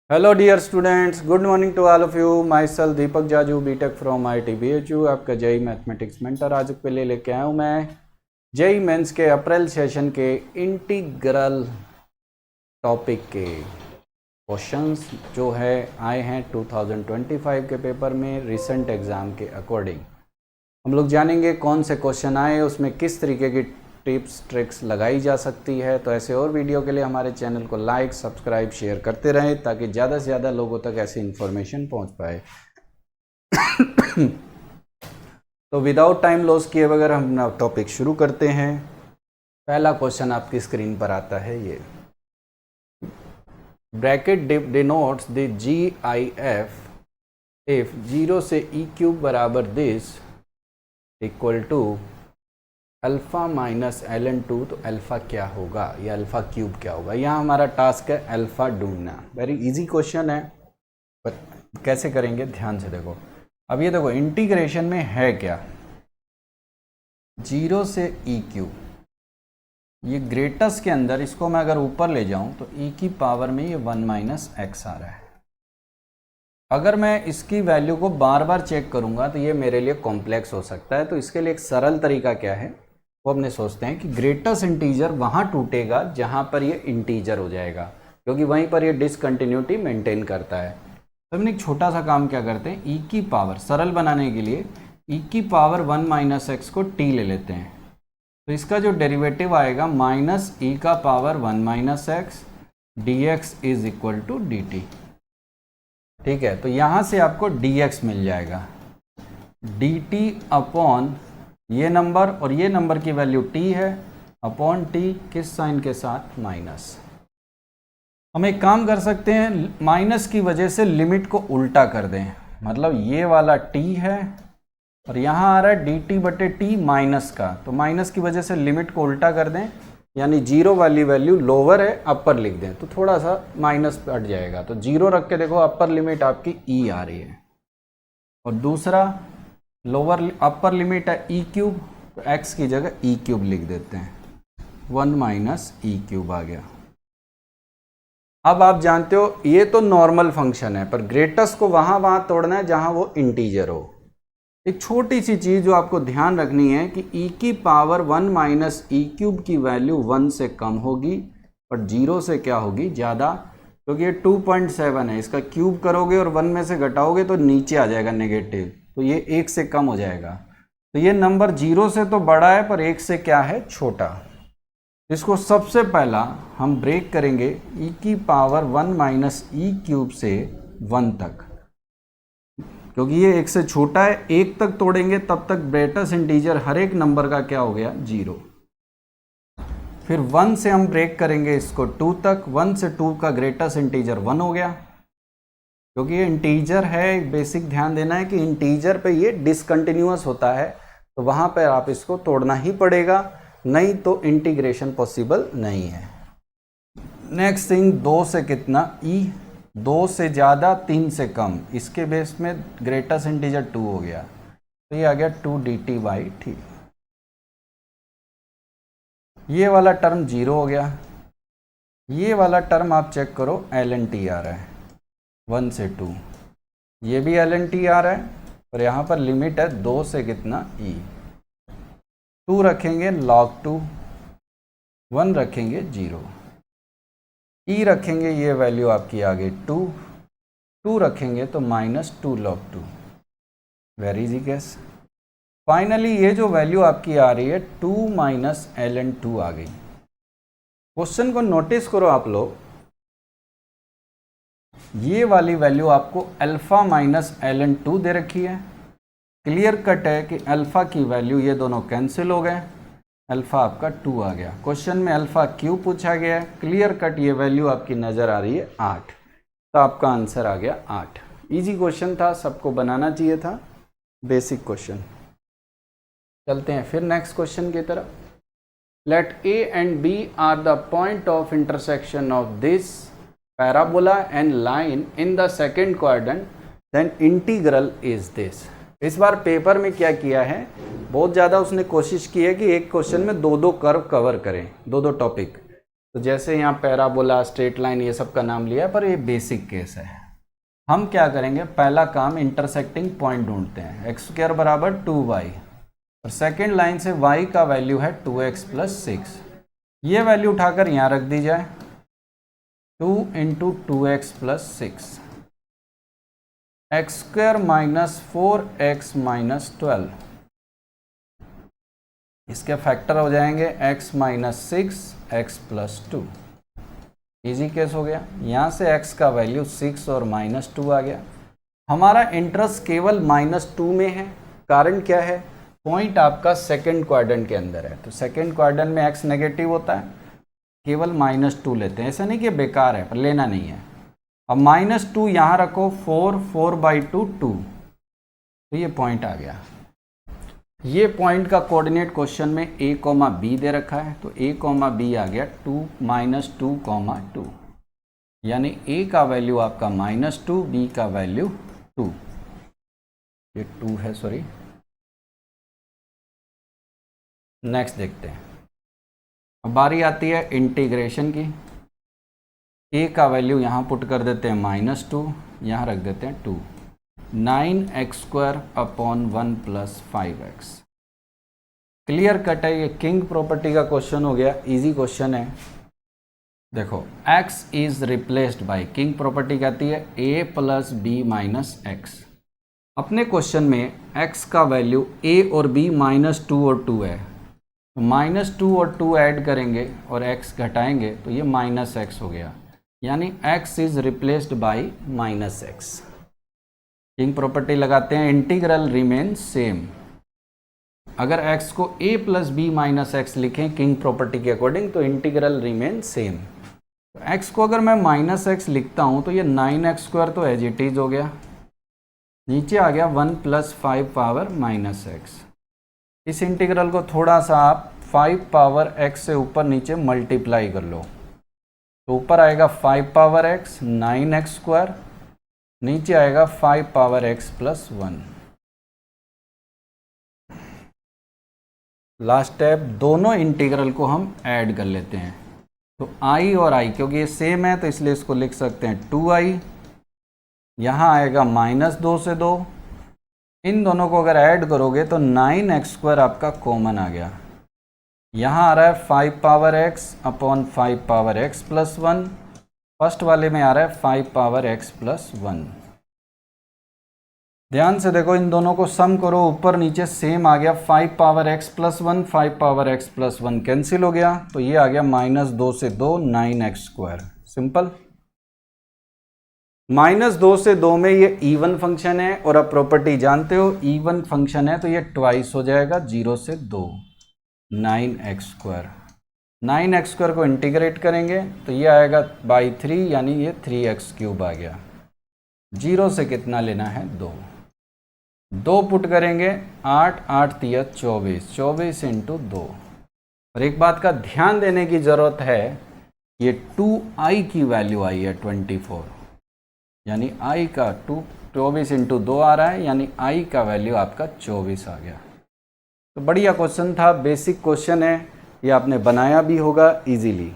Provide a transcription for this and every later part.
Hello dear students, good morning to all of you. Myself Deepak Jaju, B Tech from IIT BHU, आपका JEE mathematics mentor. आज के लिए लेके आया हूँ मैं जेई मेंस के अप्रैल सेशन के इंटीग्रल टॉपिक के क्वेश्चंस जो है आए हैं 2025 के पेपर में रिसेंट एग्ज़ाम के अकॉर्डिंग। हम लोग जानेंगे कौन से क्वेश्चन आए, उसमें किस तरीके की टिप्स ट्रिक्स लगाई जा सकती है। तो ऐसे और वीडियो के लिए हमारे चैनल को लाइक, सब्सक्राइब, शेयर करते रहें ताकि ज़्यादा से ज़्यादा लोगों तक ऐसी इन्फॉर्मेशन पहुंच पाए। तो विदाउट टाइम लॉस किए बगैर हम टॉपिक शुरू करते हैं। पहला क्वेश्चन आपकी स्क्रीन पर आता है, ये bracket denotes the GIF if 0 से E³ बराबर this equal to alpha minus ln2। तो अल्फ़ा क्या होगा या अल्फ़ा क्यूब क्या होगा। यहाँ हमारा टास्क है अल्फ़ा ढूंढना। वेरी इजी क्वेश्चन है, पर कैसे करेंगे ध्यान से देखो। अब ये देखो इंटीग्रेशन में है क्या, 0 से E³, ये ग्रेटस के अंदर इसको मैं अगर ऊपर ले जाऊं तो e की पावर में ये 1 माइनस एक्स आ रहा है। अगर मैं इसकी वैल्यू को बार बार चेक करूंगा तो ये मेरे लिए कॉम्प्लेक्स हो सकता है। तो इसके लिए एक सरल तरीका क्या है, वो अपने सोचते हैं कि ग्रेटेस्ट इंटीजर वहाँ टूटेगा जहाँ पर ये इंटीजर हो जाएगा, क्योंकि वहीं पर ये डिसकंटिन्यूटी मेंटेन करता है। तो हमने एक छोटा सा काम क्या करते हैं, e की पावर सरल बनाने के लिए e की पावर 1 माइनस एक्स को t ले लेते हैं। तो इसका जो डेरिवेटिव आएगा माइनस e का power 1 minus x dx is equal to dt। ठीक है, तो यहाँ से आपको dx मिल जाएगा, dt अपॉन ये नंबर और ये नंबर की वैल्यू t है, अपॉन t किस साइन के साथ, माइनस। हम एक काम कर सकते हैं, माइनस की वजह से लिमिट को उल्टा कर दें। मतलब ये वाला t है और यहाँ आ रहा है dt बटे t माइनस का, तो माइनस की वजह से लिमिट को उल्टा कर दें, यानी 0 वाली वैल्यू लोअर है, अपर लिख दें तो थोड़ा सा माइनस हट जाएगा। तो 0 रख के देखो, अपर लिमिट आपकी e आ रही है, और दूसरा लोअर अपर लिमिट है E³, तो x की जगह E³ लिख देते हैं, 1 माइनस E³ आ गया। अब आप जानते हो ये तो नॉर्मल फंक्शन है, पर ग्रेटेस्ट को वहाँ तोड़ना है जहाँ वो इंटीजर हो। एक छोटी सी चीज़ जो आपको ध्यान रखनी है कि e की पावर 1 माइनस E³ की वैल्यू 1 से कम होगी और 0 से क्या होगी, ज़्यादा, क्योंकि ये 2.7 है। इसका क्यूब करोगे और 1 में से घटाओगे तो नीचे आ जाएगा नेगेटिव, तो ये 1 से कम हो जाएगा। तो ये नंबर 0 से तो बड़ा है पर 1 से क्या है, छोटा। इसको सबसे पहला हम ब्रेक करेंगे e की पावर 1 माइनस E³ से 1 तक, क्योंकि ये 1 से छोटा है। 1 तक तोड़ेंगे तब तक ग्रेटेस्ट इंटीजर हर एक नंबर का क्या हो गया, 0। फिर 1 से हम ब्रेक करेंगे इसको 2 तक, 1 से 2 का ग्रेटेस्ट इंटीजर 1 हो गया, क्योंकि ये इंटीजर है। बेसिक ध्यान देना है कि इंटीजर पे ये डिसकंटिन्यूअस होता है, तो वहाँ पर आप इसको तोड़ना ही पड़ेगा, नहीं तो इंटीग्रेशन पॉसिबल नहीं है। नेक्स्ट थिंग, 2 से कितना, e, 2 से ज़्यादा 3 से कम, इसके बेस में ग्रेटेस्ट इंटीजर 2 हो गया, तो ये आ गया 2 dt बाई t। ये वाला टर्म 0 हो गया। ये वाला टर्म आप चेक करो, ln t आ रहा है 1 से 2, ये भी ln t आ रहा है, और यहाँ पर लिमिट है 2 से कितना, e। 2 रखेंगे log 2, 1 रखेंगे 0, e रखेंगे, ये वैल्यू आपकी आ गई 2, 2 रखेंगे तो minus 2 log 2। Very easy case. Finally ये जो वैल्यू आपकी आ रही है 2 माइनस ln2 आ गई। क्वेश्चन को नोटिस करो आप लोग, ये वाली वैल्यू आपको अल्फा माइनस ln2 दे रखी है। क्लियर कट है कि अल्फा की वैल्यू ये दोनों कैंसिल हो गए, अल्फा आपका 2 आ गया। क्वेश्चन में अल्फा क्यों पूछा गया है, क्लियर कट ये वैल्यू आपकी नज़र आ रही है 8, तो आपका आंसर आ गया 8। इजी क्वेश्चन था, सबको बनाना चाहिए था, बेसिक क्वेश्चन। चलते हैं फिर नेक्स्ट क्वेश्चन की तरफ। Let a and b are the point of intersection of this parabola and line in the second quadrant, then integral is this. इस बार पेपर में क्या किया है, बहुत ज़्यादा उसने कोशिश की है कि एक क्वेश्चन में 2-2 कर्व कवर करें, 2-2 टॉपिक। तो जैसे यहाँ पैराबोला, स्ट्रेट लाइन, ये सब का नाम लिया है, पर ये बेसिक केस है। हम क्या करेंगे, पहला काम इंटरसेक्टिंग पॉइंट ढूंढते हैं। एक्स स्क्वायर बराबर 2y और सेकेंड लाइन से y का वैल्यू है 2x + 6। ये वैल्यू उठाकर यहाँ रख दी जाए, 2 × 2x + 6, x² - 4x - 12, इसके फैक्टर हो जाएंगे x - 6 x + 2। इजी केस हो गया। यहाँ से x का वैल्यू 6 और -2 आ गया। हमारा इंटरेस्ट केवल -2 में है। कारण क्या है, पॉइंट आपका सेकंड क्वाड्रेंट के अंदर है, तो सेकंड क्वाड्रेंट में x नेगेटिव होता है, केवल -2 लेते हैं। ऐसा नहीं कि बेकार है, पर लेना नहीं है। अब -2 यहाँ रखो, 4/2 2, तो ये पॉइंट आ गया। ये पॉइंट का कोऑर्डिनेट क्वेश्चन में a, b दे रखा है, तो a, b आ गया 2 - 2, यानी a का वैल्यू आपका -2, b का वैल्यू 2, ये 2 है, सॉरी। नेक्स्ट देखते हैं। अब बारी आती है इंटीग्रेशन की। a का वैल्यू यहाँ पुट कर देते हैं -2, यहाँ रख देते हैं 2, 9x² / 1 + 5x। क्लियर कट है, ये किंग प्रॉपर्टी का क्वेश्चन हो गया, इजी क्वेश्चन है। देखो x is replaced by, king property कहती है a + b - x। अपने क्वेश्चन में x का वैल्यू a और b -2 और 2 है, तो -2 और 2 ऐड करेंगे और x घटाएंगे तो ये -x हो गया, यानी x is replaced by -x। King property लगाते हैं, इंटीग्रल रिमेन सेम। अगर x को a + b - x लिखें किंग प्रॉपर्टी के अकॉर्डिंग, तो इंटीग्रल रिमेन सेम। तो x को अगर मैं -x लिखता हूं तो ये 9x² तो एज इट इज हो गया, नीचे आ गया 1 + 5 पावर -x। इस इंटीग्रल को थोड़ा सा आप 5 पावर x से ऊपर नीचे मल्टीप्लाई कर लो, तो ऊपर आएगा 5 पावर x 9x², नीचे आएगा 5 पावर x + 1। लास्ट स्टेप, दोनों इंटीग्रल को हम ऐड कर लेते हैं, तो i और i, क्योंकि ये सेम है तो इसलिए इसको लिख सकते हैं 2i, यहाँ आएगा -2 से 2, इन दोनों को अगर ऐड करोगे तो 9x² आपका कॉमन आ गया, यहाँ आ रहा है 5 power x / 5 power x + 1, first वाले में आ रहा है 5 पावर x + 1। ध्यान से देखो, इन दोनों को सम करो, ऊपर नीचे सेम आ गया, 5 power x + 1 5 power x + 1 cancel हो गया, तो ये आ गया -2 से 2 9x²। सिंपल। -2 से 2 में ये इवन फंक्शन है, और अब प्रॉपर्टी जानते हो, इवन फंक्शन है तो ये ट्वाइस हो जाएगा, 0 से 2 9x²। 9x² को इंटीग्रेट करेंगे तो ये आएगा बाई 3, यानी ये 3x³ आ गया। 0 से कितना लेना है, 2 पुट करेंगे, 8 8 3 24, 24 × 2। और एक बात का ध्यान देने की ज़रूरत है, ये 2i की वैल्यू आई है 24, यानी i का 24 × 2 आ रहा है, यानी i का वैल्यू आपका 24 आ गया। तो बढ़िया क्वेश्चन था, बेसिक क्वेश्चन है, ये आपने बनाया भी होगा इजीली।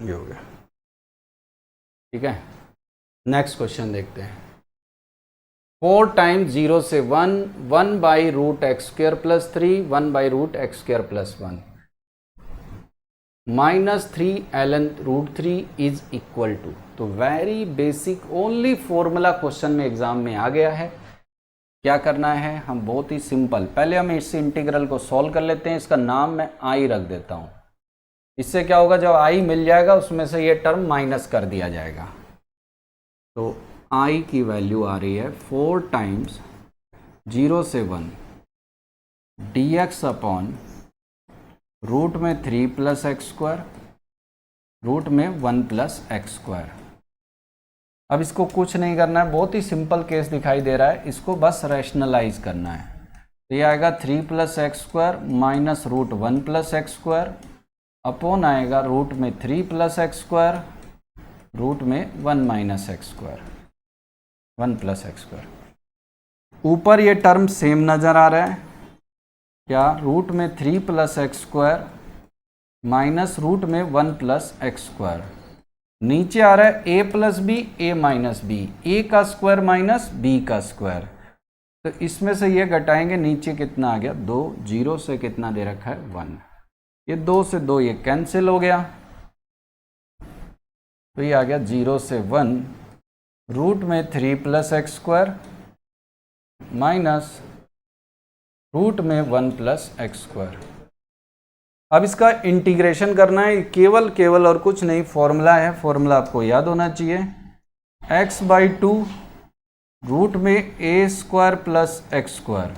ये हो गया, ठीक है। नेक्स्ट क्वेश्चन देखते हैं। 4 टाइम्स 0 से 1, 1/√x² + 3, 1/√x² + 1, -3 ln√3 is equal to. तो very basic, only formula question में एग्जाम में आ गया है। क्या करना है, हम बहुत ही सिंपल, पहले हम इस इंटीग्रल को सॉल्व कर लेते हैं। इसका नाम मैं i रख देता हूं। इससे क्या होगा, जब i मिल जाएगा उसमें से ये टर्म माइनस कर दिया जाएगा। तो i की वैल्यू आ रही है 4 टाइम्स 0 से 1 dx / रूट में 3 + x², रूट में 1 + x²। अब इसको कुछ नहीं करना है, बहुत ही सिंपल केस दिखाई दे रहा है, इसको बस रैशनलाइज करना है। तो ये आएगा 3 + x² माइनस √1 + x² अपॉन आएगा रूट में 3 + x², रूट में 1 - x², 1 + x²। ऊपर ये टर्म सेम नज़र आ रहा है, क्या, रूट में 3 plus x square minus root में 1 प्लस एक्स स्क्वायर। नीचे आ रहा है a plus b, a minus b, a का स्क्वायर माइनस बी का स्क्वायर। तो इसमें से ये घटाएंगे, नीचे कितना आ गया 2, 0 से कितना दे रखा है 1, ये 2 से 2 ये कैंसिल हो गया, तो ये आ गया 0 से 1 रूट में 3 plus x square minus root में 1 प्लस एक्स स्क्वायर। अब इसका इंटीग्रेशन करना है, केवल और कुछ नहीं, फॉर्मूला है, फॉर्मूला आपको याद होना चाहिए, x/2 रूट में a square plus x square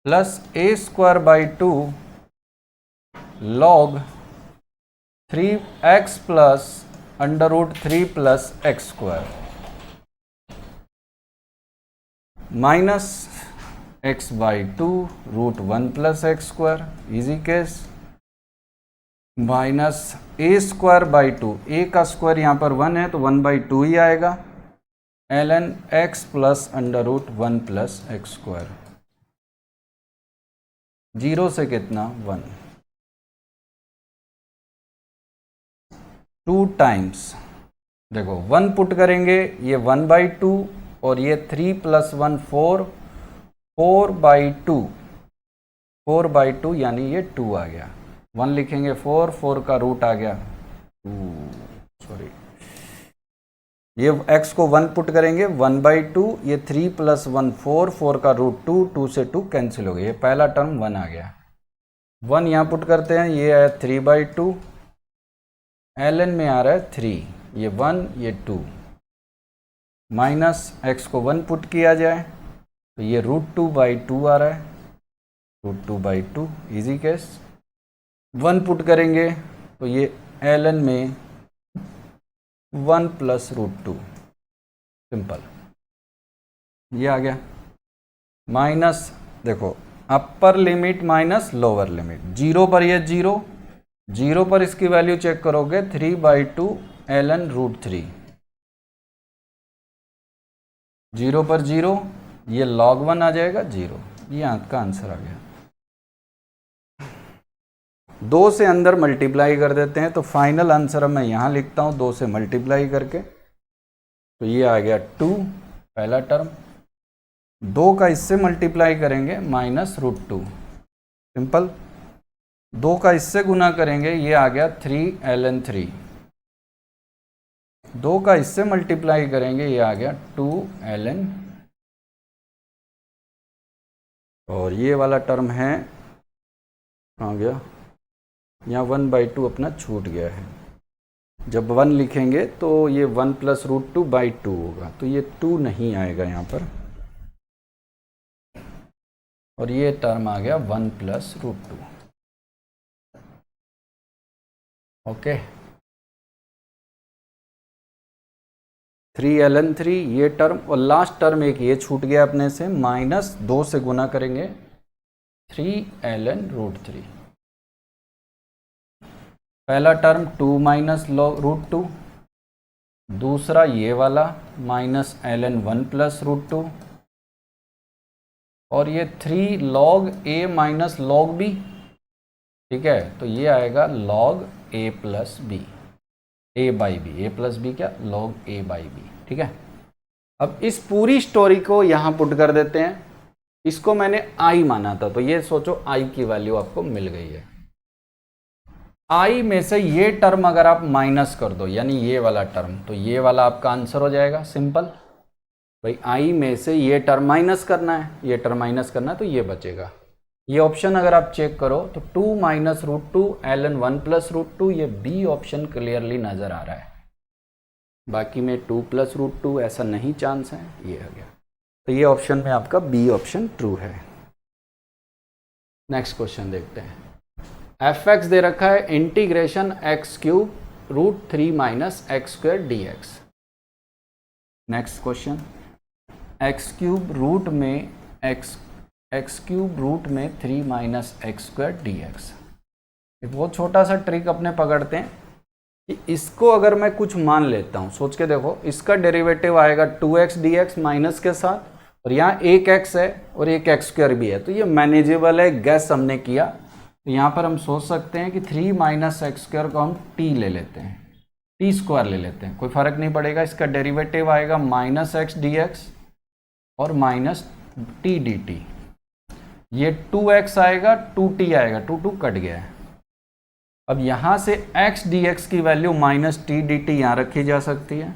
plus a²/2 log 3x plus √3 plus x square minus x/2 root 1 plus x square, easy case, minus a²/2, a का स्क्वायर यहाँ पर 1 है तो 1/2 ही आएगा, ln x plus √1 plus x square, 0 से कितना 1, 2 times, देखो 1 put करेंगे ये 1/2 और ये 3 प्लस 1 4, 4/2 यानी ये 2 आ गया, 1 लिखेंगे 4 का रूट आ गया 2, सॉरी, ये x को 1 पुट करेंगे 1/2, ये 3 प्लस 1 4 का रूट 2, 2 से 2 कैंसिल हो गया, ये पहला टर्म 1 आ गया, 1 यहाँ पुट करते हैं, ये आया 3/2, ln में आ रहा है 3, ये 1 ये 2, माइनस x को 1 पुट किया जाए तो ये √2/2 आ रहा है, √2/2, इजी केस, 1 पुट करेंगे तो ये ln में 1 प्लस √2, सिंपल, ये आ गया, माइनस, देखो upper limit minus lower limit, 0 पर ये 0 पर इसकी वैल्यू चेक करोगे 3/2 ln √3, 0 पर 0, ये log 1 आ जाएगा 0, ये आपका आंसर आ गया। 2 से अंदर मल्टीप्लाई कर देते हैं तो फाइनल आंसर मैं यहाँ लिखता हूँ 2 से मल्टीप्लाई करके, तो ये आ गया 2 पहला टर्म, 2 का इससे मल्टीप्लाई करेंगे माइनस √2, सिंपल, 2 का इससे गुना करेंगे ये आ गया 3 ln 3, 2 का इससे मल्टीप्लाई करेंगे ये आ गया 2 ln, और ये वाला टर्म है आ गया, यहाँ 1/2 अपना छूट गया है, जब 1 लिखेंगे तो ये 1 प्लस √2/2 होगा, तो ये 2 नहीं आएगा यहाँ पर, और ये टर्म आ गया 1 प्लस √2, ओके, 3 ln 3 ये टर्म, और लास्ट टर्म एक ये छूट गया अपने से, माइनस 2 से गुना करेंगे 3 ln √3, पहला टर्म 2 माइनस √2, दूसरा ये वाला माइनस ln 1 प्लस √2, और ये 3 log a minus log b, ठीक है, तो ये आएगा log a plus b, a plus b क्या, log a/b, ठीक है। अब इस पूरी स्टोरी को यहाँ पुट कर देते हैं, इसको मैंने i माना था, तो ये सोचो i की वैल्यू आपको मिल गई है, i में से ये टर्म अगर आप माइनस कर दो, यानी ये वाला टर्म, तो ये वाला आपका आंसर हो जाएगा, सिंपल, भाई i में से ये टर्म माइनस करना है, ये टर्म माइनस करना है तो ये बचेगा, ये ऑप्शन अगर आप चेक करो तो 2 माइनस √2 ln 1 प्लस √2, ये बी ऑप्शन क्लियरली नजर आ रहा है, बाकी में 2 प्लस √2 ऐसा नहीं चांस है, ये आ गया, तो ये ऑप्शन में आपका बी ऑप्शन ट्रू है। नेक्स्ट क्वेश्चन देखते हैं, f(x) दे रखा है integration x³ √3 minus x² dx। Next question, x³ root में x³ रूट में 3 माइनस x² dx। एक बहुत छोटा सा ट्रिक अपने पकड़ते हैं कि इसको अगर मैं कुछ मान लेता हूँ, सोच के देखो, इसका डेरिवेटिव आएगा 2x dx माइनस के साथ, और यहाँ एक एक्स है और एक एक्स स्क्वायर भी है, तो ये मैनेजेबल है, गैस हमने किया। तो यहाँ पर हम सोच सकते हैं कि 3 माइनस एक्स स्क्वायर को हम टी ले लेते हैं, टी स्क्वायर ले लेते हैं, कोई फ़र्क नहीं पड़ेगा। इसका डेरिवेटिव आएगा माइनस एक्स डी एक्स और माइनस टी डी टी। ये 2x आएगा, 2t आएगा, 2 कट गया है। अब यहाँ से x dx की value minus T D T यहाँ रखी जा सकती है।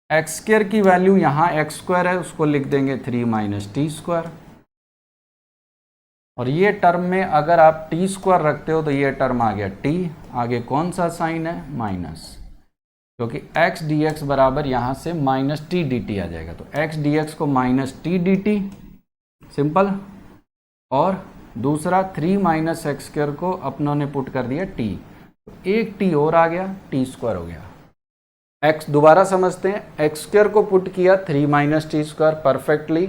एक्स स्क्वायर की वैल्यू यहाँ एक्स स्क्वायर है, उसको लिख देंगे 3 माइनस टी स्क्वायर। और ये टर्म में अगर आप टी स्क्वायर रखते हो तो ये टर्म आ गया टी, आगे कौन सा साइन है, माइनस, क्योंकि x dx बराबर यहाँ से माइनस टी डी टी आ जाएगा। तो x dx को minus T D T, simple. और दूसरा 3 माइनस एक्स स्क्वायर को अपनों ने पुट कर दिया टी, तो एक टी और आ गया, टी स्क्वायर हो गया। x दोबारा समझते हैं, एक्स स्क्वायर को पुट किया 3 minus T square perfectly,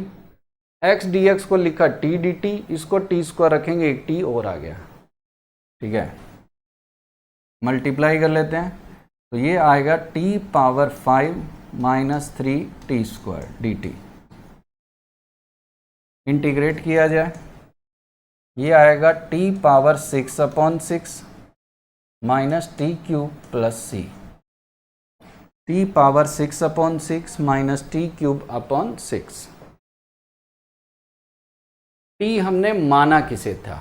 x dx को लिखा टी डी टी, इसको टी स्क्वायर रखेंगे, एक टी और आ गया, ठीक है। मल्टीप्लाई कर लेते हैं, तो ये आएगा t power 5 minus 3 t square d t. Integrate किया जाए, ये आएगा t power 6/6 minus t cube plus c, t power 6/6 minus t cube upon 6। T हमने माना किसे था,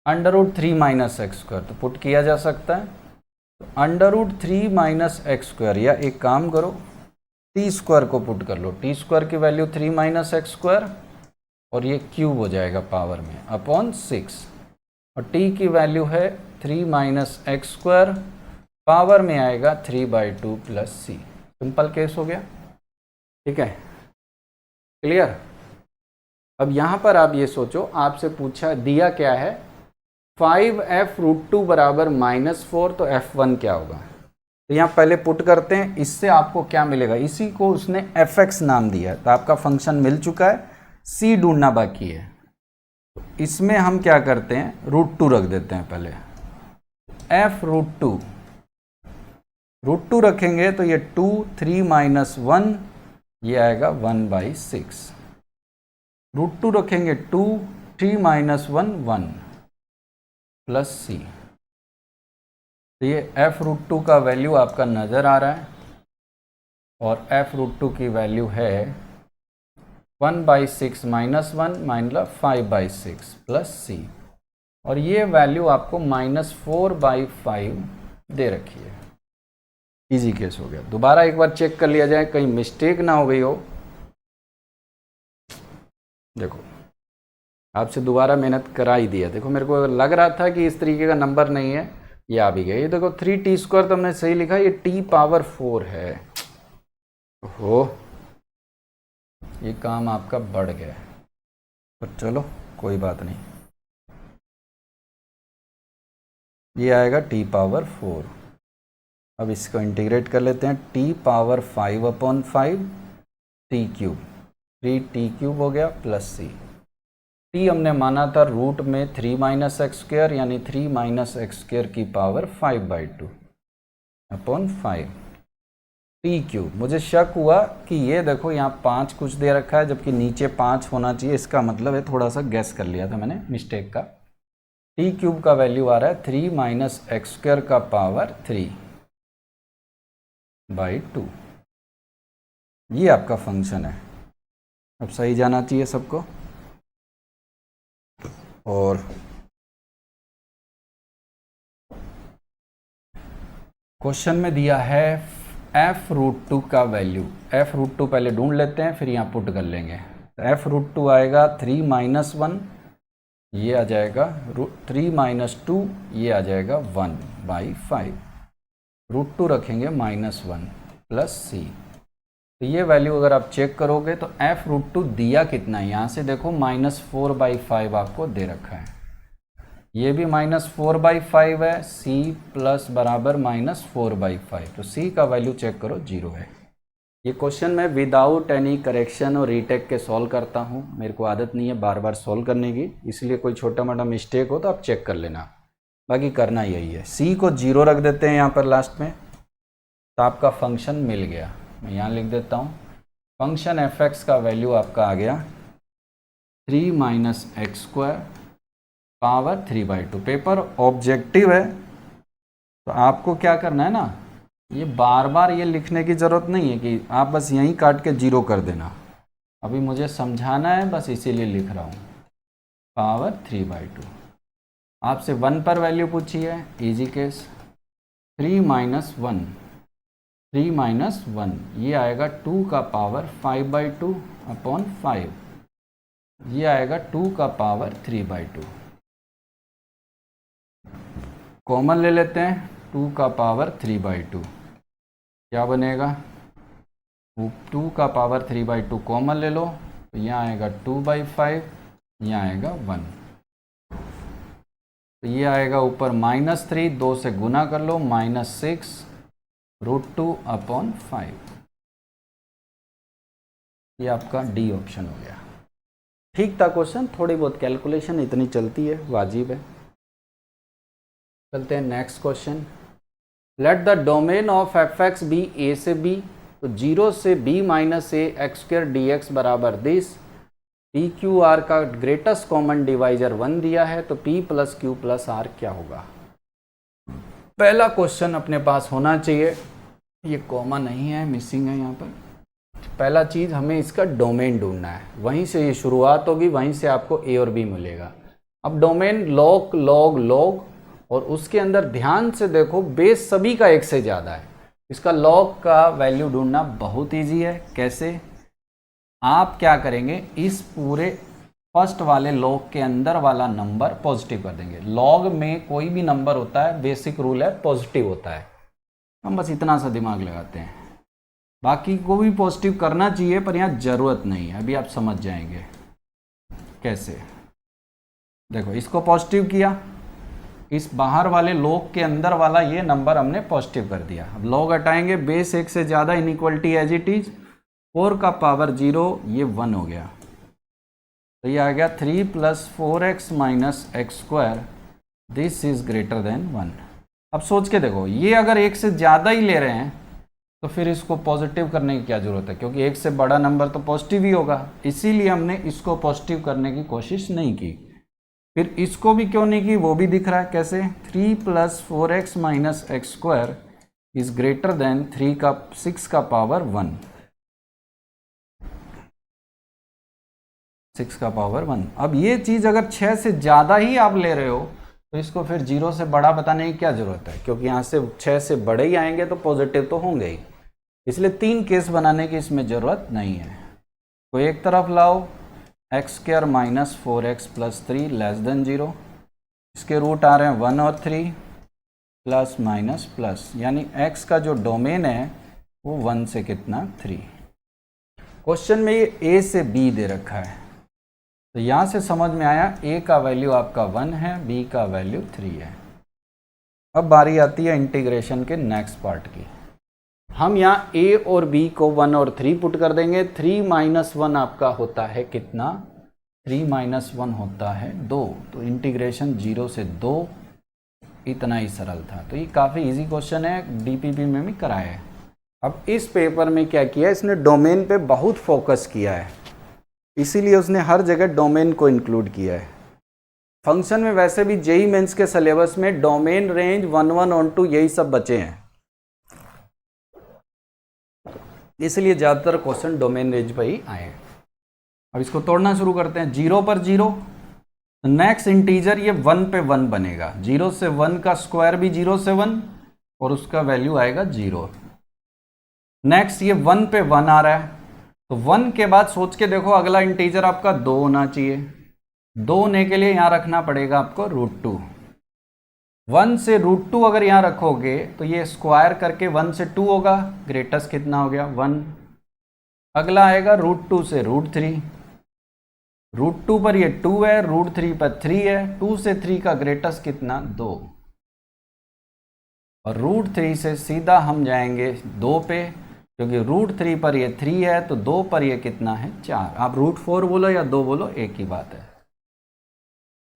√3 माइनस एक्स स्क्वायर, तो पुट किया जा सकता है। तो √3 माइनस एक्स स्क्वायर, या एक काम करो टी स्क्वायर को पुट कर लो, टी स्क्वायर की वैल्यू 3 माइनस एक्स स्क्वायर और ये क्यूब हो जाएगा पावर में अपॉन 6, और टी की वैल्यू है 3 माइनस एक्स स्क्वायर, पावर में आएगा 3/2 प्लस सी। सिंपल केस हो गया, ठीक है, क्लियर। अब यहाँ पर आप ये सोचो, आपसे पूछा दिया क्या है 5f√2 बराबर -4, तो f1 क्या होगा। तो यहाँ पहले पुट करते हैं, इससे आपको क्या मिलेगा, इसी को उसने fx नाम दिया है, तो आपका फंक्शन मिल चुका है, c ढूंढना बाकी है। तो इसमें हम क्या करते हैं, √2 रख देते हैं पहले, f√2 रखेंगे तो ये 2 3 माइनस 1, ये आएगा 1/6, √2 रखेंगे 2 3 माइनस 1 1 प्लस सी। तो ये f√2 का वैल्यू आपका नज़र आ रहा है, और f√2 की वैल्यू है 1/6 माइनस 1 माइनस 5/6 प्लस सी, और ये वैल्यू आपको -4/5 दे रखी है। इजी केस हो गया। दोबारा एक बार चेक कर लिया जाए, कहीं मिस्टेक ना हो गई हो। देखो आपसे दोबारा मेहनत करा ही दिया, देखो मेरे को लग रहा था कि इस तरीके का नंबर नहीं है, ये आ भी गया। ये देखो 3t स्क्वायर तो हमने सही लिखा, ये t पावर 4 है। हो ये काम आपका बढ़ गया, पर चलो कोई बात नहीं, ये आएगा t पावर 4। अब इसको इंटीग्रेट कर लेते हैं, t power 5/5 t cube, 3t cube हो गया प्लस सी। t हमने माना था रूट में 3 माइनस एक्स स्क्वायर, यानी 3 माइनस एक्स स्क्वायर की पावर 5/2 अपॉन 5 टी क्यूब। मुझे शक हुआ कि ये देखो यहाँ 5 कुछ दे रखा है, जबकि नीचे 5 होना चाहिए, इसका मतलब है थोड़ा सा गैस कर लिया था मैंने मिस्टेक का। टी क्यूब का वैल्यू आ रहा है 3 माइनस एक्स स्क्वायर का पावर 3/2। ये आपका फंक्शन है। अब सही जाना चाहिए सबको। और क्वेश्चन में दिया है f√2 का वैल्यू, f√2 पहले ढूंढ लेते हैं, फिर यहाँ पुट कर लेंगे। तो f√2 आएगा 3 माइनस 1, ये आ जाएगा 3 माइनस 2, ये आ जाएगा 1/5, √2 रखेंगे -1 प्लस सी। तो ये वैल्यू अगर आप चेक करोगे तो f√2 दिया कितना है, यहाँ से देखो -4/5 आपको दे रखा है, ये भी -4/5 है, c प्लस बराबर -4/5, तो c का वैल्यू चेक करो 0 है। ये क्वेश्चन मैं विदाउट एनी करेक्शन और रीटेक के सॉल्व करता हूँ, मेरे को आदत नहीं है बार बार सॉल्व करने की, इसलिए कोई छोटा मोटा मिस्टेक हो तो आप चेक कर लेना, बाकी करना यही है। c को 0 रख देते हैं यहाँ पर लास्ट में, तो आपका फंक्शन मिल गया। मैं यहाँ लिख देता हूँ फंक्शन एफ एक्स का वैल्यू आपका आ गया 3 minus x square power 3/2। Paper objective है तो आपको क्या करना है ना, ये बार बार ये लिखने की ज़रूरत नहीं है कि आप बस यहीं काट के 0 कर देना। अभी मुझे समझाना है, बस इसीलिए लिख रहा हूँ पावर 3/2। आपसे 1 पर वैल्यू पूछी है, इजी केस 3 माइनस 1, 3 माइनस 1 ये आएगा 2 का पावर 5/2 अपॉन 5, ये आएगा 2 का पावर 3/2। कॉमन ले लेते हैं, 2 का पावर 3/2 क्या बनेगा, 2 का पावर 3/2 कॉमन ले लो तो यहाँ आएगा 2/5, यहाँ आएगा 1, तो ये आएगा ऊपर -3, 2 से गुना कर लो -6√2 अपॉन 5। ये आपका डी ऑप्शन हो गया। ठीक था क्वेश्चन, थोड़ी बहुत कैलकुलेशन इतनी चलती है, वाजिब है। चलते हैं next question. Let the domain of f x be a से बी, तो 0 से b minus a x square d x बराबर दिस। पी क्यू आर का ग्रेटेस्ट कॉमन डिवाइजर 1 दिया है, तो p plus q plus r क्या होगा। पहला क्वेश्चन अपने पास होना चाहिए, ये कॉमा नहीं है, मिसिंग है यहाँ पर। पहला चीज़ हमें इसका डोमेन ढूंढना है, वहीं से ये शुरुआत होगी, वहीं से आपको ए और बी मिलेगा। अब डोमेन लॉग लॉग लॉग, और उसके अंदर ध्यान से देखो बेस सभी का 1 से ज़्यादा है। इसका लॉग का वैल्यू ढूंढना बहुत इजी है। कैसे, आप क्या करेंगे, इस पूरे फर्स्ट वाले लॉग के अंदर वाला नंबर पॉजिटिव कर देंगे। लॉग में कोई भी नंबर होता है, बेसिक रूल है पॉजिटिव होता है, हम बस इतना सा दिमाग लगाते हैं। बाकी को भी पॉजिटिव करना चाहिए, पर यहाँ ज़रूरत नहीं है, अभी आप समझ जाएंगे कैसे। देखो इसको पॉजिटिव किया, इस बाहर वाले लॉग के अंदर वाला ये नंबर हमने पॉजिटिव कर दिया। अब लॉग हटाएंगे, बेस 1 से ज़्यादा, इनइक्वलिटी एज इट इज, 4 का पावर 0 ये 1 हो गया, तो ये आ गया 3 plus 4x minus x square, this is greater than 1। अब सोच के देखो, ये अगर 1 से ज़्यादा ही ले रहे हैं तो फिर इसको पॉजिटिव करने की क्या ज़रूरत है, क्योंकि 1 से बड़ा नंबर तो पॉजिटिव ही होगा, इसीलिए हमने इसको पॉजिटिव करने की कोशिश नहीं की। फिर इसको भी क्यों नहीं की, वो भी दिख रहा है कैसे, 3 plus 4x minus x square is greater than 6 का पावर 1, 6 का पावर 1। अब ये चीज़ अगर 6 से ज़्यादा ही आप ले रहे हो तो इसको फिर 0 से बड़ा बताने की क्या ज़रूरत है, क्योंकि यहाँ से 6 से बड़े ही आएंगे तो पॉजिटिव तो होंगे ही, इसलिए 3 केस बनाने की इसमें ज़रूरत नहीं है। तो एक तरफ लाओ x square minus 4x plus 3 less than 0, इसके रूट आ रहे हैं 1 और 3, प्लस माइनस प्लस, यानी x का जो डोमेन है वो 1 से कितना 3। क्वेश्चन में ये a से b दे रखा है, तो यहाँ से समझ में आया a का वैल्यू आपका 1 है, b का वैल्यू 3 है। अब बारी आती है इंटीग्रेशन के नेक्स्ट पार्ट की। हम यहाँ a और b को 1 और 3 पुट कर देंगे। 3 माइनस 1 आपका होता है कितना, 3 माइनस 1 होता है 2, तो इंटीग्रेशन 0 से 2, इतना ही सरल था। तो ये काफ़ी इजी क्वेश्चन है, डीपीपी में भी कराया है। अब इस पेपर में क्या किया, इसने डोमेन पे बहुत फोकस किया है, इसीलिए उसने हर जगह डोमेन को इंक्लूड किया है। फंक्शन में वैसे भी जेई मेंस के सिलेबस में डोमेन, रेंज, 1 1 ऑन 2 यही सब बचे हैं, इसलिए ज़्यादातर क्वेश्चन डोमेन रेंज पर ही आए। अब इसको तोड़ना शुरू करते हैं। 0 पर 0, नेक्स्ट इंटीजर ये 1 पे 1 बनेगा, 0 से 1 का स्क्वायर भी 0 से 1 और उसका वैल्यू आएगा 0। नेक्स्ट ये 1 पे 1 आ रहा है, तो 1 के बाद सोच के देखो अगला इंटीजर आपका 2 होना चाहिए। 2 होने के लिए यहाँ रखना पड़ेगा आपको √2। 1 से √2 अगर यहाँ रखोगे तो ये स्क्वायर करके 1 से 2 होगा, ग्रेटेस्ट कितना हो गया 1। अगला आएगा √2 से √3, √2 पर ये 2 है, √3 पर 3 है, 2 से 3 का ग्रेटेस्ट कितना 2, और √3 से सीधा हम जाएंगे 2 पे, क्योंकि √3 पर ये 3 है तो 2 पर ये कितना है 4। आप √4 बोलो या 2 बोलो एक ही बात है।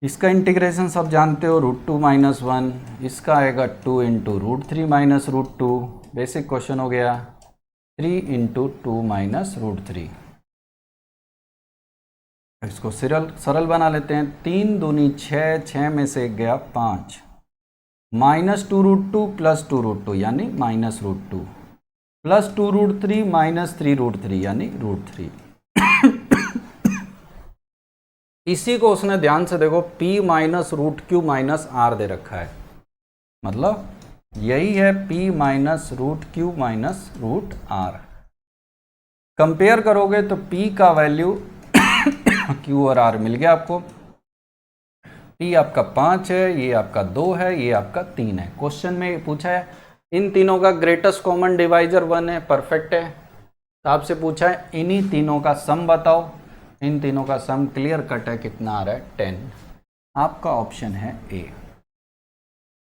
इसका इंटीग्रेशन सब जानते हो, √2 माइनस 1, इसका आएगा 2 इंटू √3 माइनस √2, बेसिक क्वेश्चन हो गया। 3 इंटू 2 माइनस रूट 3। इसको सरल बना लेते हैं। 3 दूनी 6, 6 में से गया 5, माइनस 2 रूट 2 प्लस 2 रूट 2 यानी minus root 2, plus 2 root 3 minus 3 root 3 यानी रूट 3। इसी को उसने ध्यान से देखो p minus root q minus r दे रखा है, मतलब यही है p minus root q minus root r. Compare करोगे तो p का वैल्यू q और r मिल गया आपको। p आपका 5 है, ये आपका 2 है, ये आपका 3 है। क्वेश्चन में पूछा है इन तीनों का ग्रेटेस्ट कॉमन डिवाइजर 1 है, परफेक्ट है। तो आपसे पूछा है इन्हीं तीनों का सम बताओ। इन तीनों का सम क्लियर कट है, कितना आ रहा है 10। आपका ऑप्शन है ए।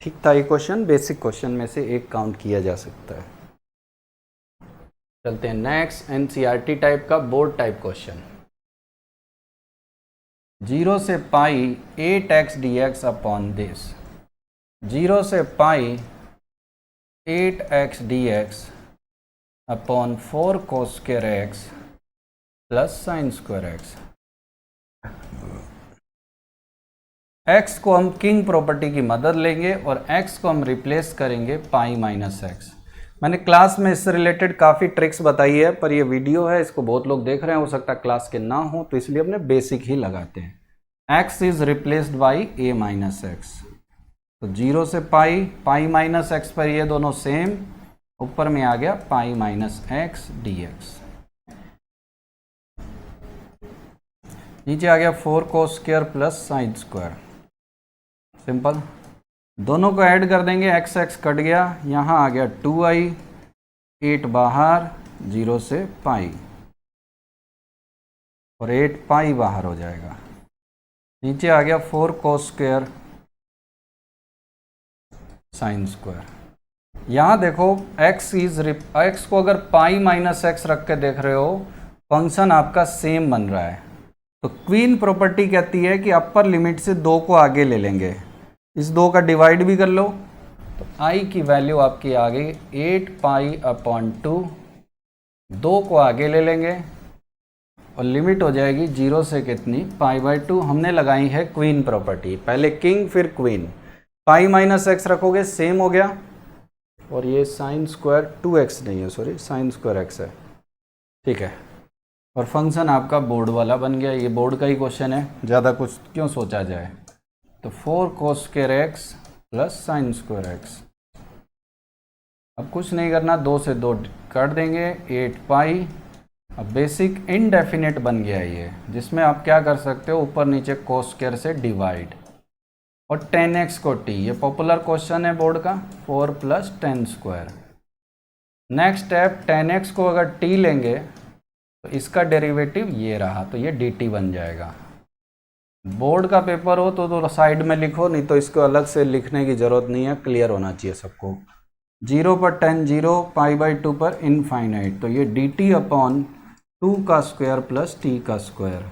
ठीक था ये क्वेश्चन, बेसिक क्वेश्चन में से एक काउंट किया जा सकता है। चलते हैं नेक्स्ट, एनसीईआरटी टाइप का बोर्ड टाइप क्वेश्चन। 0 से पाई 8x dx अपॉन दिस। 0 से पाई 8x dx upon 4 cos square x plus sine square x. x को हम किंग प्रॉपर्टी की मदद लेंगे और x को हम रिप्लेस करेंगे पाई माइनस एक्स। मैंने क्लास में इससे रिलेटेड काफ़ी ट्रिक्स बताई है, पर ये वीडियो है, इसको बहुत लोग देख रहे हैं, हो सकता है क्लास के ना हो, तो इसलिए हमने बेसिक ही लगाते हैं। x is replaced by a minus x. तो 0 से पाई, पाई माइनस एक्स पर ये दोनों सेम, ऊपर में आ गया pi minus x d x. नीचे आ गया 4 cos square plus sine square. Simple, दोनों को ऐड कर देंगे, एक्स एक्स कट गया, यहाँ आ गया 2i, 8 बाहर, 0 से पाई, और 8 पाई बाहर हो जाएगा। नीचे आ गया 4 cos स्क्वायर साइन स्क्वायर। यहाँ देखो x को अगर पाई माइनस एक्स रख के देख रहे हो, फंक्शन आपका सेम बन रहा है। तो क्वीन प्रॉपर्टी कहती है कि अपर लिमिट से 2 को आगे ले लेंगे, इस 2 का डिवाइड भी कर लो, तो i की वैल्यू आपकी आ गई 8 पाई अपॉन 2, 2 को आगे ले लेंगे और लिमिट हो जाएगी 0 से कितनी, पाई बाई 2। हमने लगाई है क्वीन प्रॉपर्टी, पहले किंग फिर क्वीन। पाई माइनस एक्स रखोगे सेम हो गया, और ये साइन स्क्वायर 2x नहीं है, सॉरी साइन स्क्वायर x है, ठीक है। और फंक्शन आपका बोर्ड वाला बन गया। ये बोर्ड का ही क्वेश्चन है, ज़्यादा कुछ क्यों सोचा जाए। तो 4 cos square x plus sine square x. अब कुछ नहीं करना, 2 से 2 काट देंगे, 8 पाई। अब बेसिक इनडेफिनेट बन गया ये, जिसमें आप क्या कर सकते हो, ऊपर नीचे cos स्क्वायर से डिवाइड, और 10x को t। ये पॉपुलर क्वेश्चन है बोर्ड का, 4 plus 10 square. Next step, 10x को अगर t लेंगे तो इसका डेरिवेटिव ये रहा, तो ये dt बन जाएगा। बोर्ड का पेपर हो तो साइड में लिखो, नहीं तो इसको अलग से लिखने की ज़रूरत नहीं है, क्लियर होना चाहिए सबको। 0 पर 10 0, पाई बाई 2 पर इनफाइनाइट, तो ये dt अपॉन 2 का स्क्वायर प्लस t का स्क्वायर।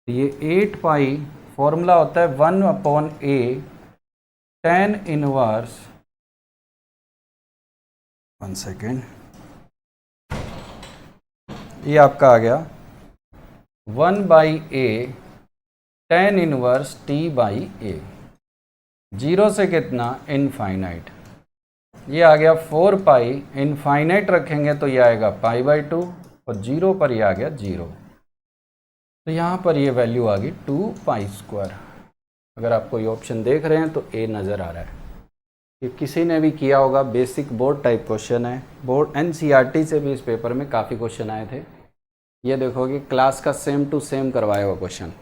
ये 8 पाई, फॉर्मूला होता है 1 upon a tan inverse, 1 second, ये आपका आ गया 1 by a tan inverse t by a। 0 से कितना, इनफाइनाइट, ये आ गया 4 पाई, इनफाइनाइट रखेंगे तो ये आएगा पाई बाई 2, और 0 पर ये आ गया 0, तो यहाँ पर ये वैल्यू आ गई 2 पाई स्क्वायर। अगर आप कोई ऑप्शन देख रहे हैं तो ए नज़र आ रहा है। ये किसी ने भी किया होगा, बेसिक बोर्ड टाइप क्वेश्चन है। बोर्ड एनसीईआरटी से भी इस पेपर में काफ़ी क्वेश्चन आए थे। ये देखो कि क्लास का सेम टू सेम करवाया हुआ क्वेश्चन।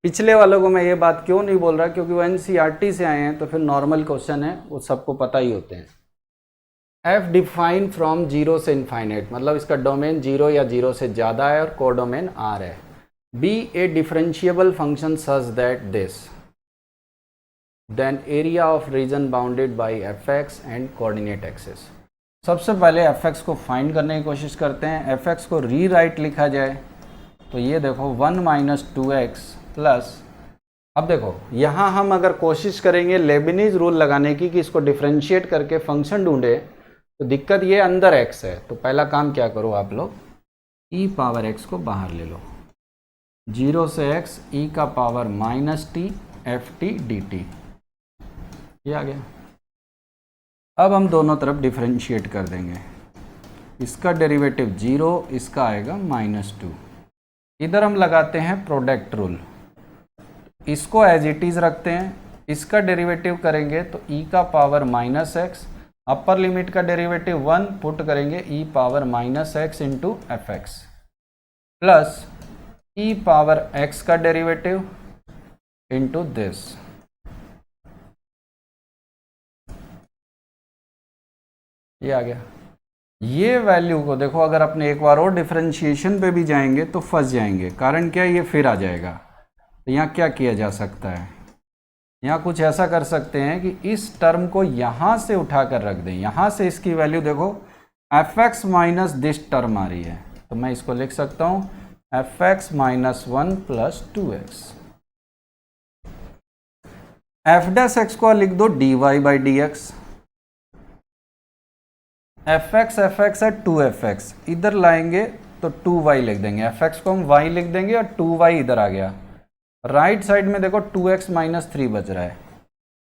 पिछले वालों को मैं ये बात क्यों नहीं बोल रहा, क्योंकि वो एनसीईआरटी से आए हैं, तो फिर नॉर्मल क्वेश्चन है, वो सबको पता ही होते हैं। एफ डिफाइन फ्रॉम 0 से इनफाइनाइट, मतलब इसका डोमेन 0 या 0 से ज़्यादा है और कोडोमेन आर है। Be a differentiable function such that this, then area of region bounded by f x and coordinate axis. सबसे पहले एफ एक्स को फाइंड करने की कोशिश करते हैं। एफ एक्स को री राइट लिखा जाए तो ये देखो 1 माइनस 2x प्लस, अब देखो यहाँ हम अगर कोशिश करेंगे लेबनीज रूल लगाने की कि इसको डिफरेंशिएट करके फंक्शन ढूंढे, तो दिक्कत ये अंदर x है, तो पहला काम क्या करो आप लोग, e पावर x को बाहर ले लो, 0 से x e का power minus T F T D T, ये आ गया। अब हम दोनों तरफ डिफरेंशिएट कर देंगे, इसका डेरिवेटिव 0, इसका आएगा -2। इधर हम लगाते हैं प्रोडक्ट रूल, इसको एज इट इज़ रखते हैं, इसका डेरिवेटिव करेंगे तो e का पावर -x, अपर लिमिट का डेरिवेटिव 1 पुट करेंगे e power -x into F x, plus e power x का डेरिवेटिव इंटू दिस। ये आ गया। ये वैल्यू को देखो, अगर अपने एक बार और डिफरेंशिएशन पे भी जाएंगे तो फंस जाएंगे, कारण क्या, ये फिर आ जाएगा। तो यहाँ क्या किया जा सकता है, यहाँ कुछ ऐसा कर सकते हैं कि इस टर्म को यहाँ से उठा कर रख दें, यहाँ से इसकी वैल्यू देखो f x minus this term आ रही है, तो मैं इसको लिख सकता हूँ f x minus 1 plus 2x। F dash x को लिख दो dy by d x, f x है 2fx, इधर लाएंगे तो 2y लिख देंगे, fx को हम y लिख देंगे और 2y इधर आ गया। राइट साइड में देखो 2x माइनस 3 बच रहा है।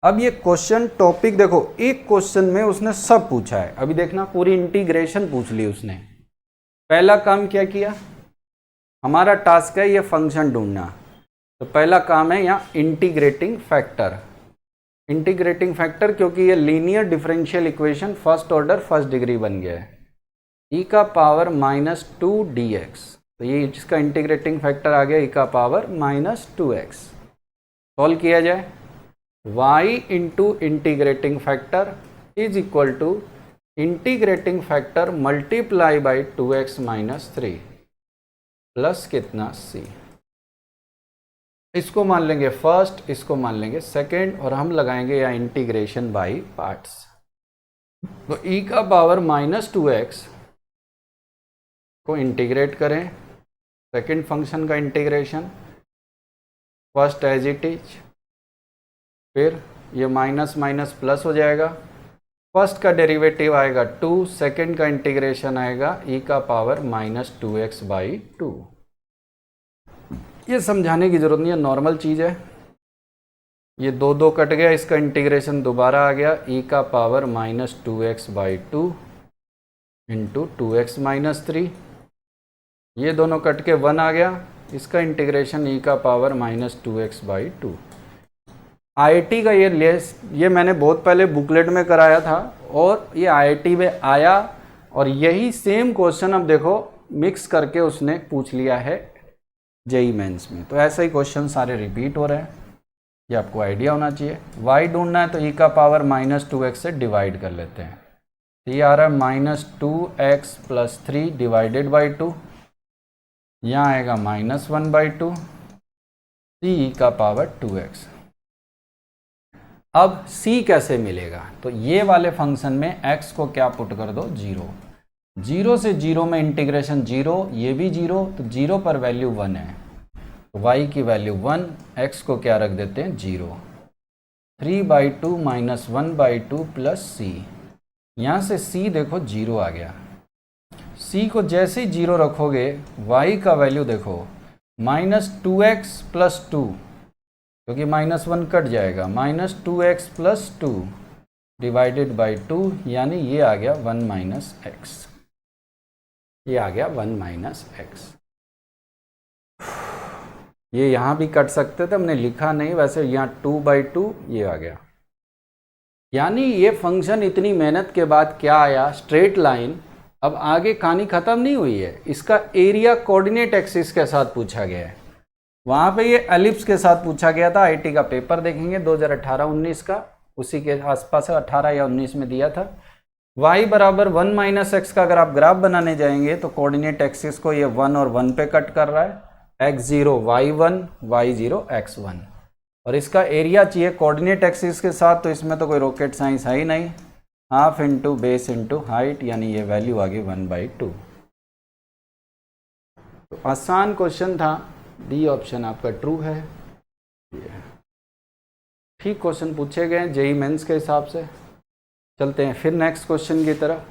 अब ये क्वेश्चन टॉपिक देखो, एक क्वेश्चन में उसने सब पूछा है, अभी देखना पूरी इंटीग्रेशन पूछ ली उसने। पहला काम क्या किया, हमारा टास्क है ये फंक्शन ढूंढना, तो पहला काम है यहाँ इंटीग्रेटिंग फैक्टर। इंटीग्रेटिंग फैक्टर क्योंकि ये linear differential equation first order first degree बन गया है, e का पावर -2 dx, तो ये इसका इंटीग्रेटिंग फैक्टर आ गया e का पावर -2x। सॉल्व किया जाए, y into integrating factor is equal to integrating factor multiply by 2x minus 3 plus कितना c। इसको मान लेंगे फर्स्ट, इसको मान लेंगे सेकंड, और हम लगाएंगे या इंटीग्रेशन बाय पार्ट्स। तो e का पावर -2x को इंटीग्रेट करें, सेकंड फंक्शन का integration, first as it is, फिर ये माइनस माइनस प्लस हो जाएगा, फर्स्ट का डेरिवेटिव आएगा 2, सेकंड का इंटीग्रेशन आएगा e का पावर -2x बाई 2। ये समझाने की जरूरत नहीं है, नॉर्मल चीज़ है। ये 2 कट गया, इसका इंटीग्रेशन दोबारा आ गया, e का power -2x by 2 into 2x minus 3। ये दोनों कट के 1 आ गया, इसका इंटीग्रेशन e का पावर -2x बाई 2। IIT का ये मैंने बहुत पहले बुकलेट में कराया था, और ये IIT में आया, और यही सेम क्वेश्चन अब देखो मिक्स करके उसने पूछ लिया है जेई मेंस में। तो ऐसा ही क्वेश्चन सारे रिपीट हो रहे हैं, ये आपको आइडिया होना चाहिए। y ढूंढना है तो e का पावर -2x से डिवाइड कर लेते हैं, तो ये आ रहा है -2x प्लस 3 डिवाइडेड बाई 2, यहाँ आएगा -1 बाई 2, e का पावर 2x। अब c कैसे मिलेगा, तो ये वाले फंक्शन में x को क्या पुट कर दो, 0, 0 से 0 में इंटीग्रेशन 0, ये भी 0, तो 0 पर वैल्यू 1 है, तो y की वैल्यू 1, x को क्या रख देते हैं 0, 3/2 माइनस 1/2 प्लस c, यहाँ से c देखो 0 आ गया, c को जैसे ही 0 रखोगे y का वैल्यू देखो -2x प्लस 2, क्योंकि -1 कट जाएगा, -2x प्लस 2 डिवाइडेड बाई 2, यानी ये आ गया 1 माइनस एक्स, ये आ गया 1 माइनस एक्स। ये यहाँ भी कट सकते थे, हमने लिखा नहीं, वैसे यहाँ 2/2 ये आ गया। यानी ये फंक्शन इतनी मेहनत के बाद क्या आया, स्ट्रेट लाइन। अब आगे कहानी खत्म नहीं हुई है, इसका एरिया कोऑर्डिनेट एक्सिस के साथ पूछा गया है, वहाँ पे ये एलिप्स के साथ पूछा गया था। IIT का पेपर देखेंगे 2018-19 का, उसी के आसपास 18 या 19 में दिया था। y बराबर 1 माइनस एक्स का अगर आप ग्राफ बनाने जाएंगे तो कोऑर्डिनेट एक्सिस को ये 1 और 1 पे कट कर रहा है, x0 y1 y0 x1, और इसका एरिया चाहिए कोऑर्डिनेट एक्सिस के साथ, तो इसमें तो कोई रॉकेट साइंस है ही नहीं, half into base into height, यानी ये वैल्यू आ गई 1/2। तो आसान क्वेश्चन था, डी ऑप्शन आपका ट्रू है। ठीक क्वेश्चन पूछे गए जेईई मेंस के हिसाब से। चलते हैं फिर नेक्स्ट क्वेश्चन की तरफ।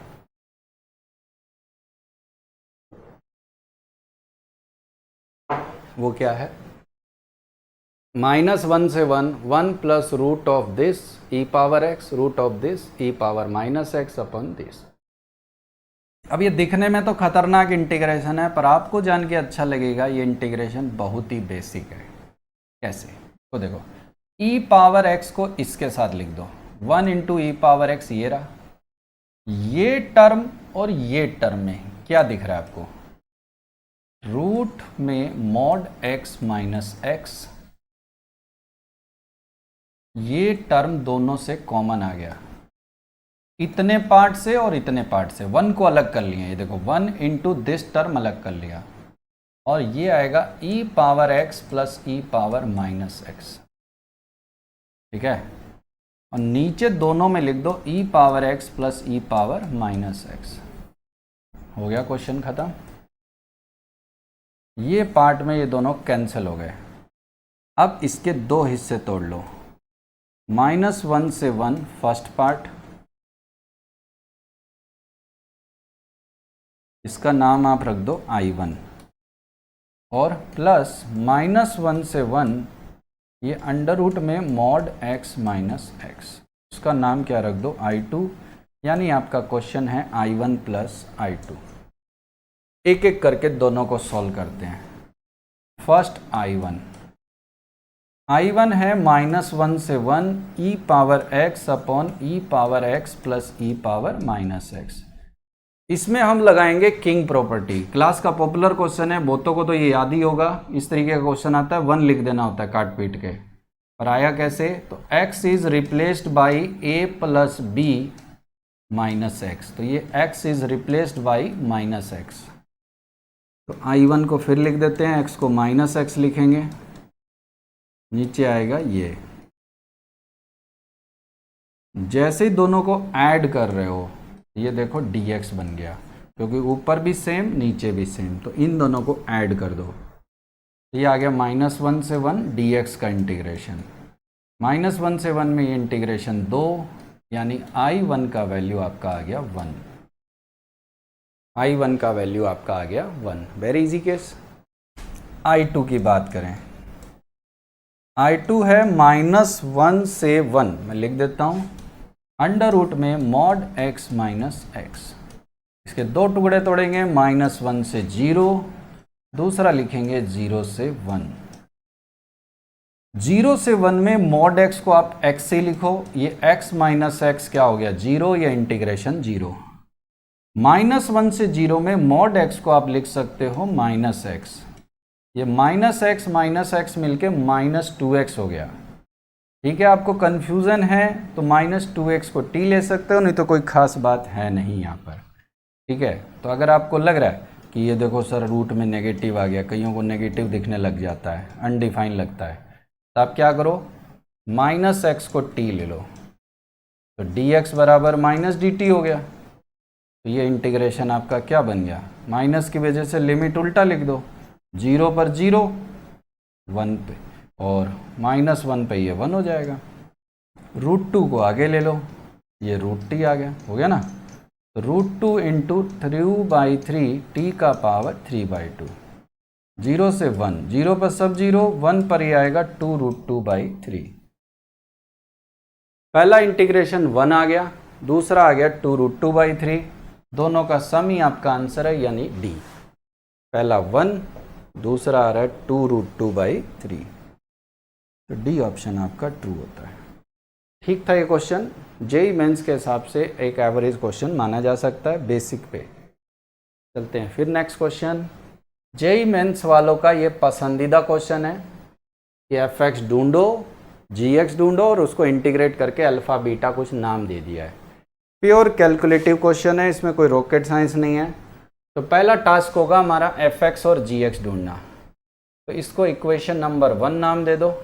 वो क्या है, -1 से 1, 1 plus root of this e power x, root of this e power -x upon this. अब ये दिखने में तो खतरनाक इंटीग्रेशन है, पर आपको जान के अच्छा लगेगा ये इंटीग्रेशन बहुत ही बेसिक है। कैसे, तो देखो ई पावर एक्स को इसके साथ लिख दो, 1 इंटू ई पावर एक्स ये रहा, ये टर्म और ये टर्म में क्या दिख रहा है आपको, रूट में मॉड x माइनस एक्स, ये टर्म दोनों से कॉमन आ गया, इतने पार्ट से और इतने पार्ट से, 1 को अलग कर लिया, ये देखो 1 इंटू दिस टर्म अलग कर लिया, और ये आएगा ई पावर एक्स प्लस ई पावर माइनस एक्स, ठीक है, और नीचे दोनों में लिख दो ई पावर एक्स प्लस ई पावर माइनस एक्स। हो गया क्वेश्चन खत्म। ये पार्ट में ये दोनों कैंसिल हो गए। अब इसके दो हिस्से तोड़ लो, -1 से 1 फर्स्ट पार्ट, इसका नाम आप रख दो I1, और प्लस -1 से 1 ये अंडर रूट में मॉड x माइनस एक्स, उसका नाम क्या रख दो I2, यानी आपका क्वेश्चन है I1 प्लस I2। एक एक करके दोनों को सॉल्व करते हैं। फर्स्ट I1 है -1 से 1 ई पावर x अपॉन ई पावर x प्लस ई पावर माइनस एक्स। इसमें हम लगाएंगे किंग प्रॉपर्टी, क्लास का पॉपुलर क्वेश्चन है, बहुतों को तो ये याद ही होगा, इस तरीके का क्वेश्चन आता है, 1 लिख देना होता है काट पीट के, और आया कैसे, तो x is replaced by a plus b minus x, तो ये x is replaced by minus x. तो I1 को फिर लिख देते हैं, x को माइनस एक्स लिखेंगे, नीचे आएगा ये, जैसे ही दोनों को ऐड कर रहे हो ये देखो dx बन गया, क्योंकि ऊपर भी सेम नीचे भी सेम, तो इन दोनों को ऐड कर दो, ये आ गया -1 से 1 dx का इंटीग्रेशन, -1 से 1 में ये इंटीग्रेशन 2, यानी I1 का वैल्यू आपका आ गया 1, I1 का वैल्यू आपका आ गया 1। Very easy case. I2 की बात करें, I2 है -1 से 1, मैं लिख देता हूँ, अंडर रूट में मॉड x माइनस एक्स, इसके दो टुकड़े तोड़ेंगे, -1 से 0, दूसरा लिखेंगे 0 से 1। 0 से 1 में मॉड x को आप x से लिखो, ये x माइनस एक्स क्या हो गया 0, या इंटीग्रेशन 0। -1 से 0 में मॉड x को आप लिख सकते हो -x, ये माइनस एक्स मिलके -2x हो गया, ठीक है। आपको कन्फ्यूज़न है तो -2x को t ले सकते हो, नहीं तो कोई ख़ास बात है नहीं यहाँ पर, ठीक है। तो अगर आपको लग रहा है कि ये देखो सर रूट में नेगेटिव आ गया, कईयों को नेगेटिव दिखने लग जाता है, अनडिफाइन लगता है, तो आप क्या करो, -x को t ले लो, तो dx बराबर -dt हो गया, तो ये इंटीग्रेशन आपका क्या बन गया, माइनस की वजह से लिमिट उल्टा लिख दो, 0 पर 0, 1 पे, और -1 पे ये 1 हो जाएगा। √2 को आगे ले लो, ये √t आ गया, हो गया ना, तो √2 इंटू 3/3 t का पावर 3/2, 0 से 1, 0 पर सब 0, 1 पर ये आएगा 2√2/3। पहला इंटीग्रेशन 1 आ गया, दूसरा आ गया 2√2/3, दोनों का सम ही आपका आंसर है, यानी D। पहला 1, दूसरा आ रहा है 2√2/3, तो डी ऑप्शन आपका ट्रू होता है। ठीक था ये क्वेश्चन, जेईई मेंस के हिसाब से एक एवरेज क्वेश्चन माना जा सकता है, बेसिक पे। चलते हैं फिर नेक्स्ट क्वेश्चन। जेईई मेंस वालों का ये पसंदीदा क्वेश्चन है कि fx ढूंढो, gx ढूंढो और उसको इंटीग्रेट करके अल्फ़ा बीटा कुछ नाम दे दिया है। प्योर कैलकुलेटिव क्वेश्चन है, इसमें कोई रॉकेट साइंस नहीं है। तो पहला टास्क होगा हमारा fx और gx ढूंढना, तो इसको इक्वेशन नंबर 1 नाम दे दो।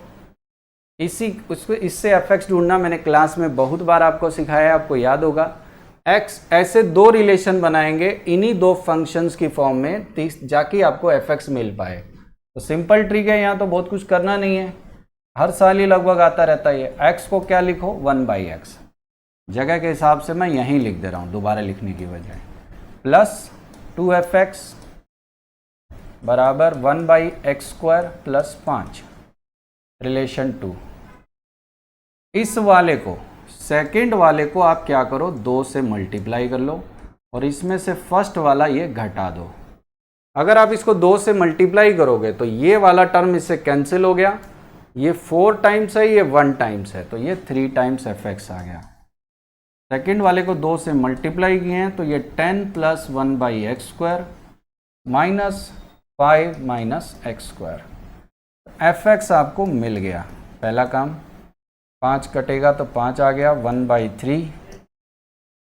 इससे fx ढूंढना मैंने क्लास में बहुत बार आपको सिखाया है, आपको याद होगा। x ऐसे दो रिलेशन बनाएंगे इन्हीं दो फंक्शंस की फॉर्म में, जाके आपको fx मिल पाए। तो सिंपल ट्रिक है, यहाँ तो बहुत कुछ करना नहीं है, हर साल ही लगभग आता रहता है। x को क्या लिखो 1/x, जगह के हिसाब से मैं यहीं लिख दे रहा हूँ दोबारा लिखने की बजाय, प्लस 2fx बराबर 1/x² प्लस 5 रिलेशन 2। इस वाले को, सेकंड वाले को आप क्या करो, 2 से मल्टीप्लाई कर लो और इसमें से फर्स्ट वाला ये घटा दो। अगर आप इसको 2 से मल्टीप्लाई करोगे तो ये वाला टर्म इससे कैंसिल हो गया, ये 4 टाइम्स है, ये 1 टाइम्स है, तो ये 3 टाइम्स fx आ गया। सेकंड वाले को 2 से मल्टीप्लाई किए हैं तो ये 10 plus 1/x² minus 5 minus x², fx आपको मिल गया। पहला काम, 5 कटेगा तो 5 आ गया, 1/3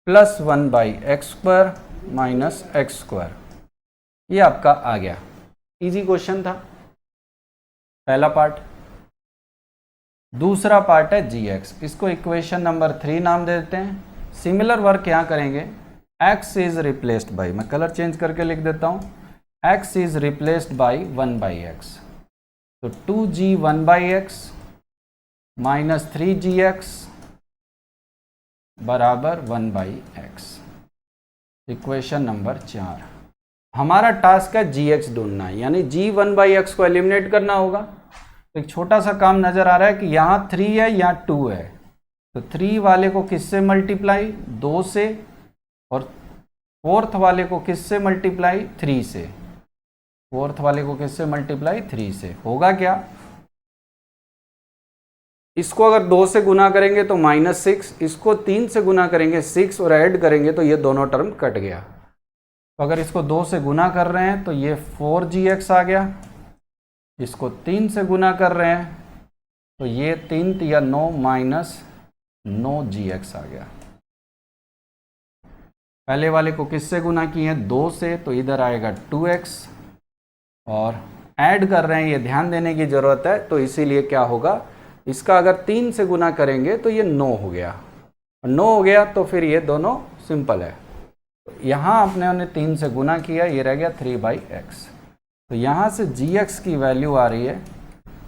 प्लस 1/x² माइनस x², ये आपका आ गया। इजी क्वेश्चन था पहला पार्ट। दूसरा पार्ट है gx, इसको इक्वेशन नंबर 3 नाम दे देते हैं। सिमिलर वर्क क्या करेंगे, x इज रिप्लेस्ड बाई, मैं कलर चेंज करके लिख देता हूँ, x is replaced by 1/x, तो 2g 1/x माइनस 3gx बराबर 1/x। Equation number 4। हमारा टास्क है gx ढूंढना है, यानी g 1/x को एलिमिनेट करना होगा। तो एक छोटा सा काम नजर आ रहा है कि यहाँ 3 है, यहाँ 2 है, तो 3 वाले को किससे मल्टीप्लाई, 2 से, और फोर्थ वाले को किससे मल्टीप्लाई, 3 से। फोर्थ वाले को किससे मल्टीप्लाई, 3 से। होगा क्या, इसको अगर 2 से गुना करेंगे तो -6, इसको 3 से गुना करेंगे 6 और ऐड करेंगे तो ये दोनों टर्म कट गया। तो अगर इसको 2 से गुना कर रहे हैं तो ये 4gx आ गया, इसको 3 से गुना कर रहे हैं तो ये 3 या 9 माइनस 9gx आ गया। पहले वाले को किससे गुना किए हैं, 2 से, तो इधर आएगा 2x, और ऐड कर रहे हैं, ये ध्यान देने की ज़रूरत है, तो इसीलिए क्या होगा, इसका अगर 3 से गुना करेंगे तो ये 9 हो गया, और 9 हो गया तो फिर ये दोनों सिंपल है। तो यहाँ आपने 3 से गुना किया, ये रह गया 3/x। तो यहाँ से gx की वैल्यू आ रही है,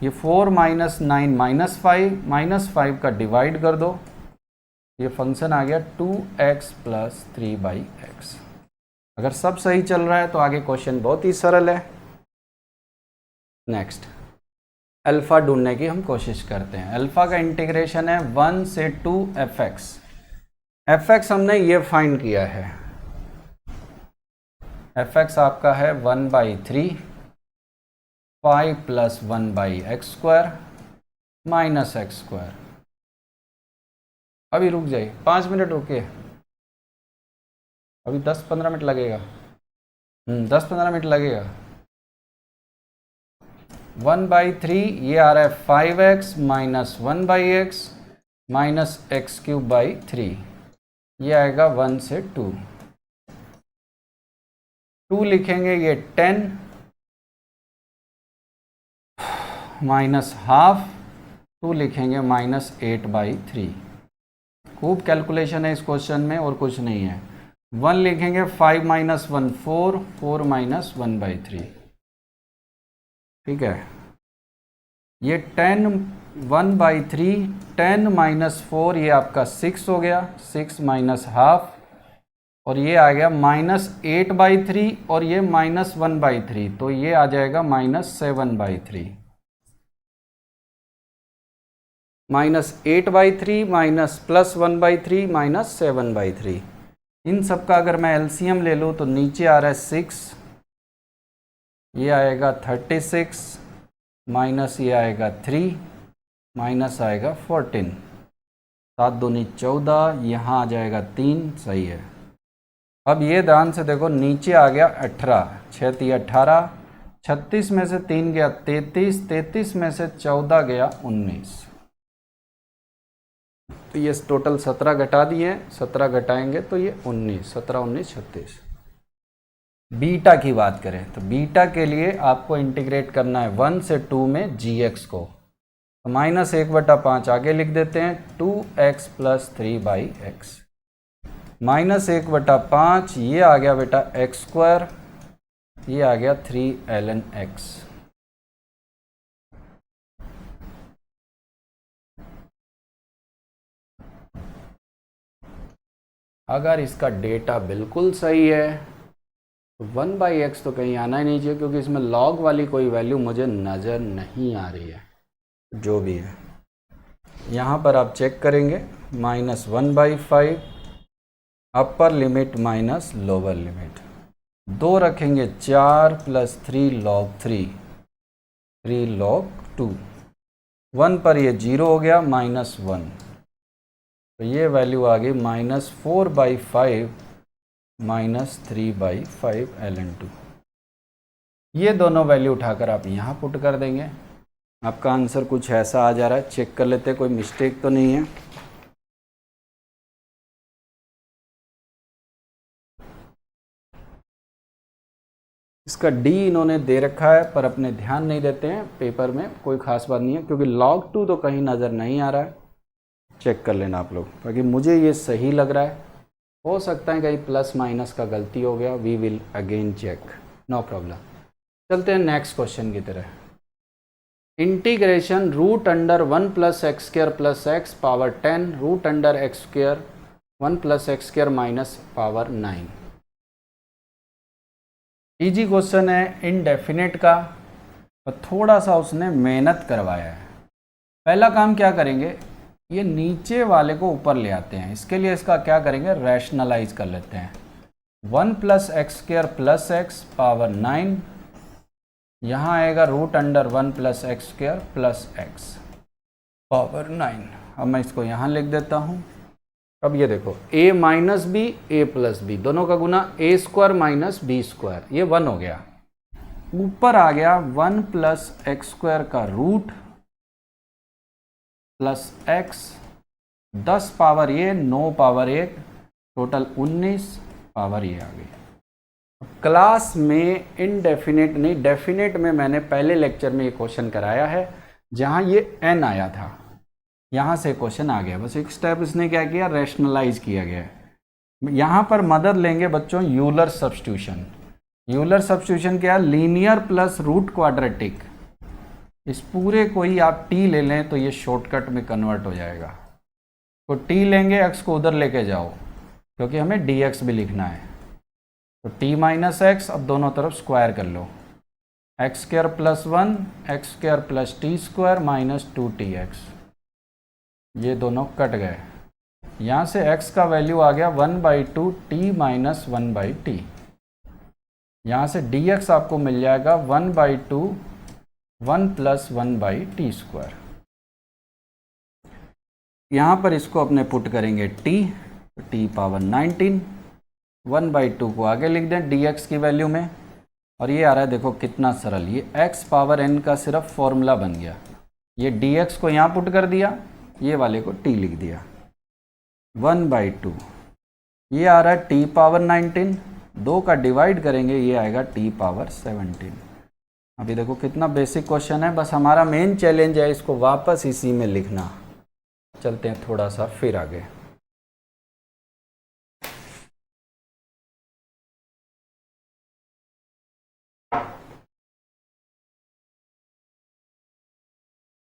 ये 4 माइनस 9 -5 का डिवाइड कर दो, ये फंक्शन आ गया 2x प्लस 3/x। अगर सब सही चल रहा है तो आगे क्वेश्चन बहुत ही सरल है। नेक्स्ट, अल्फ़ा ढूंढने की हम कोशिश करते हैं। अल्फ़ा का इंटीग्रेशन है 1 से 2 fx। fx हमने ये फाइंड किया है, fx आपका है 1/3 5 प्लस 1/x² माइनस x²। अभी रुक जाइए, 5 मिनट रुकिए, अभी 10-15 मिनट लगेगा, 10-15 मिनट लगेगा। 1/3 ये आ रहा है 5x minus 1/x minus x³/3, ये आएगा 1 से 2। 2 लिखेंगे, ये 10 माइनस हाफ, 2 लिखेंगे माइनस 8/3। खूब कैलकुलेशन है इस क्वेश्चन में और कुछ नहीं है। 1 लिखेंगे, 5 माइनस 1 4, 4 माइनस 1/3, ठीक है। ये 10 1/3, 10 माइनस 4 ये आपका 6 हो गया, 6 माइनस हाफ, और ये आ गया माइनस 8/3, और ये माइनस 1/3, तो ये आ जाएगा माइनस 7/3। -8/3 minus plus 1/3 minus 7/3। इन सब का अगर मैं एलसीएम ले लूँ तो नीचे आ रहा है 6, ये आएगा 36, माइनस ये आएगा 3, माइनस आएगा 14, 7 दूनी 14, यहाँ आ जाएगा 3, सही है। अब ये ध्यान से देखो, नीचे आ गया 18, 6 × 18, 36 में से 3 गया 33, 33 में से 14 गया 19, तो ये टोटल 17 घटा दिए, 17 घटाएंगे तो ये 19, 17 19 36। बीटा की बात करें तो बीटा के लिए आपको इंटीग्रेट करना है 1 से 2 में gx को, तो -1/5 आगे लिख देते हैं, 2x प्लस 3/x, -1/5 ये आ गया बेटा x², ये आ गया 3ln x। अगर इसका डेटा बिल्कुल सही है तो 1/x तो कहीं आना ही नहीं चाहिए, क्योंकि इसमें log वाली कोई वैल्यू मुझे नज़र नहीं आ रही है। जो भी है यहाँ पर आप चेक करेंगे, -1/5 upper limit minus lower limit, 2 रखेंगे 4 + 3 log 3 3 log 2, 1 पर ये 0 हो गया, -1, तो ये वैल्यू आ गई -4/5 -3/5 ln2। ये दोनों वैल्यू उठाकर आप यहाँ पुट कर देंगे, आपका आंसर कुछ ऐसा आ जा रहा है। चेक कर लेते हैं कोई मिस्टेक तो नहीं है। इसका डी इन्होंने दे रखा है, पर अपने ध्यान नहीं देते हैं पेपर में, कोई ख़ास बात नहीं है, क्योंकि log 2 तो कहीं नज़र नहीं आ रहा है। चेक कर लेना आप लोग, क्योंकि मुझे ये सही लग रहा है, हो सकता है कहीं प्लस माइनस का गलती हो गया, we will again check, no problem. चलते हैं नेक्स्ट क्वेश्चन की तरह। Integration √1 + x² + x power 10 √x², 1 + x² minus power 9। Easy question है, इनडेफिनेट का, और थोड़ा सा उसने मेहनत करवाया है। पहला काम क्या करेंगे, ये नीचे वाले को ऊपर ले आते हैं। इसके लिए इसका क्या करेंगे, रैशनलाइज कर लेते हैं। 1 + x² + x पावर 9, यहाँ आएगा √1 + x² + x पावर 9। अब मैं इसको यहाँ लिख देता हूँ। अब ये देखो, a - b a + b दोनों का गुना a² - b², ये 1 हो गया। ऊपर आ गया 1 + x² का रूट प्लस x, 10 पावर ये, 9 पावर 1, टोटल 19 पावर ये आ गई। क्लास में इनडेफिनेट नहीं, डेफिनेट में मैंने पहले लेक्चर में ये क्वेश्चन कराया है, जहाँ ये n आया था, यहाँ से क्वेश्चन आ गया। बस एक स्टेप इसने क्या किया, रैशनलाइज किया गया है। यहाँ पर मदद लेंगे बच्चों यूलर सब्स्टिट्यूशन। यूलर सब्स्टिट्यूशन क्या है, लीनियर प्लस रूट क्वाड्रेटिक। इस पूरे को ही आप t ले लें तो ये शॉर्टकट में कन्वर्ट हो जाएगा। तो t लेंगे, x को उधर लेके जाओ, क्योंकि हमें dx भी लिखना है। तो t - x, अब दोनों तरफ स्क्वायर कर लो, x² + 1 x² + t² - 2tx, ये दोनों कट गए। यहाँ से x का वैल्यू आ गया 1/2 t - 1/t। यहाँ से dx आपको मिल जाएगा 1/2 1 + 1/t²। यहाँ पर इसको अपने पुट करेंगे t, तो t पावर 19, 1/2 को आगे लिख दें dx की वैल्यू में, और ये आ रहा है, देखो कितना सरल, ये x पावर n का सिर्फ फॉर्मूला बन गया। ये dx को यहाँ पुट कर दिया, ये वाले को t लिख दिया, 1/2, ये आ रहा है t पावर 19, 2 का डिवाइड करेंगे, ये आएगा t पावर 17। अभी देखो कितना बेसिक क्वेश्चन है, बस हमारा मेन चैलेंज है इसको वापस इसी में लिखना। चलते हैं थोड़ा सा फिर आगे।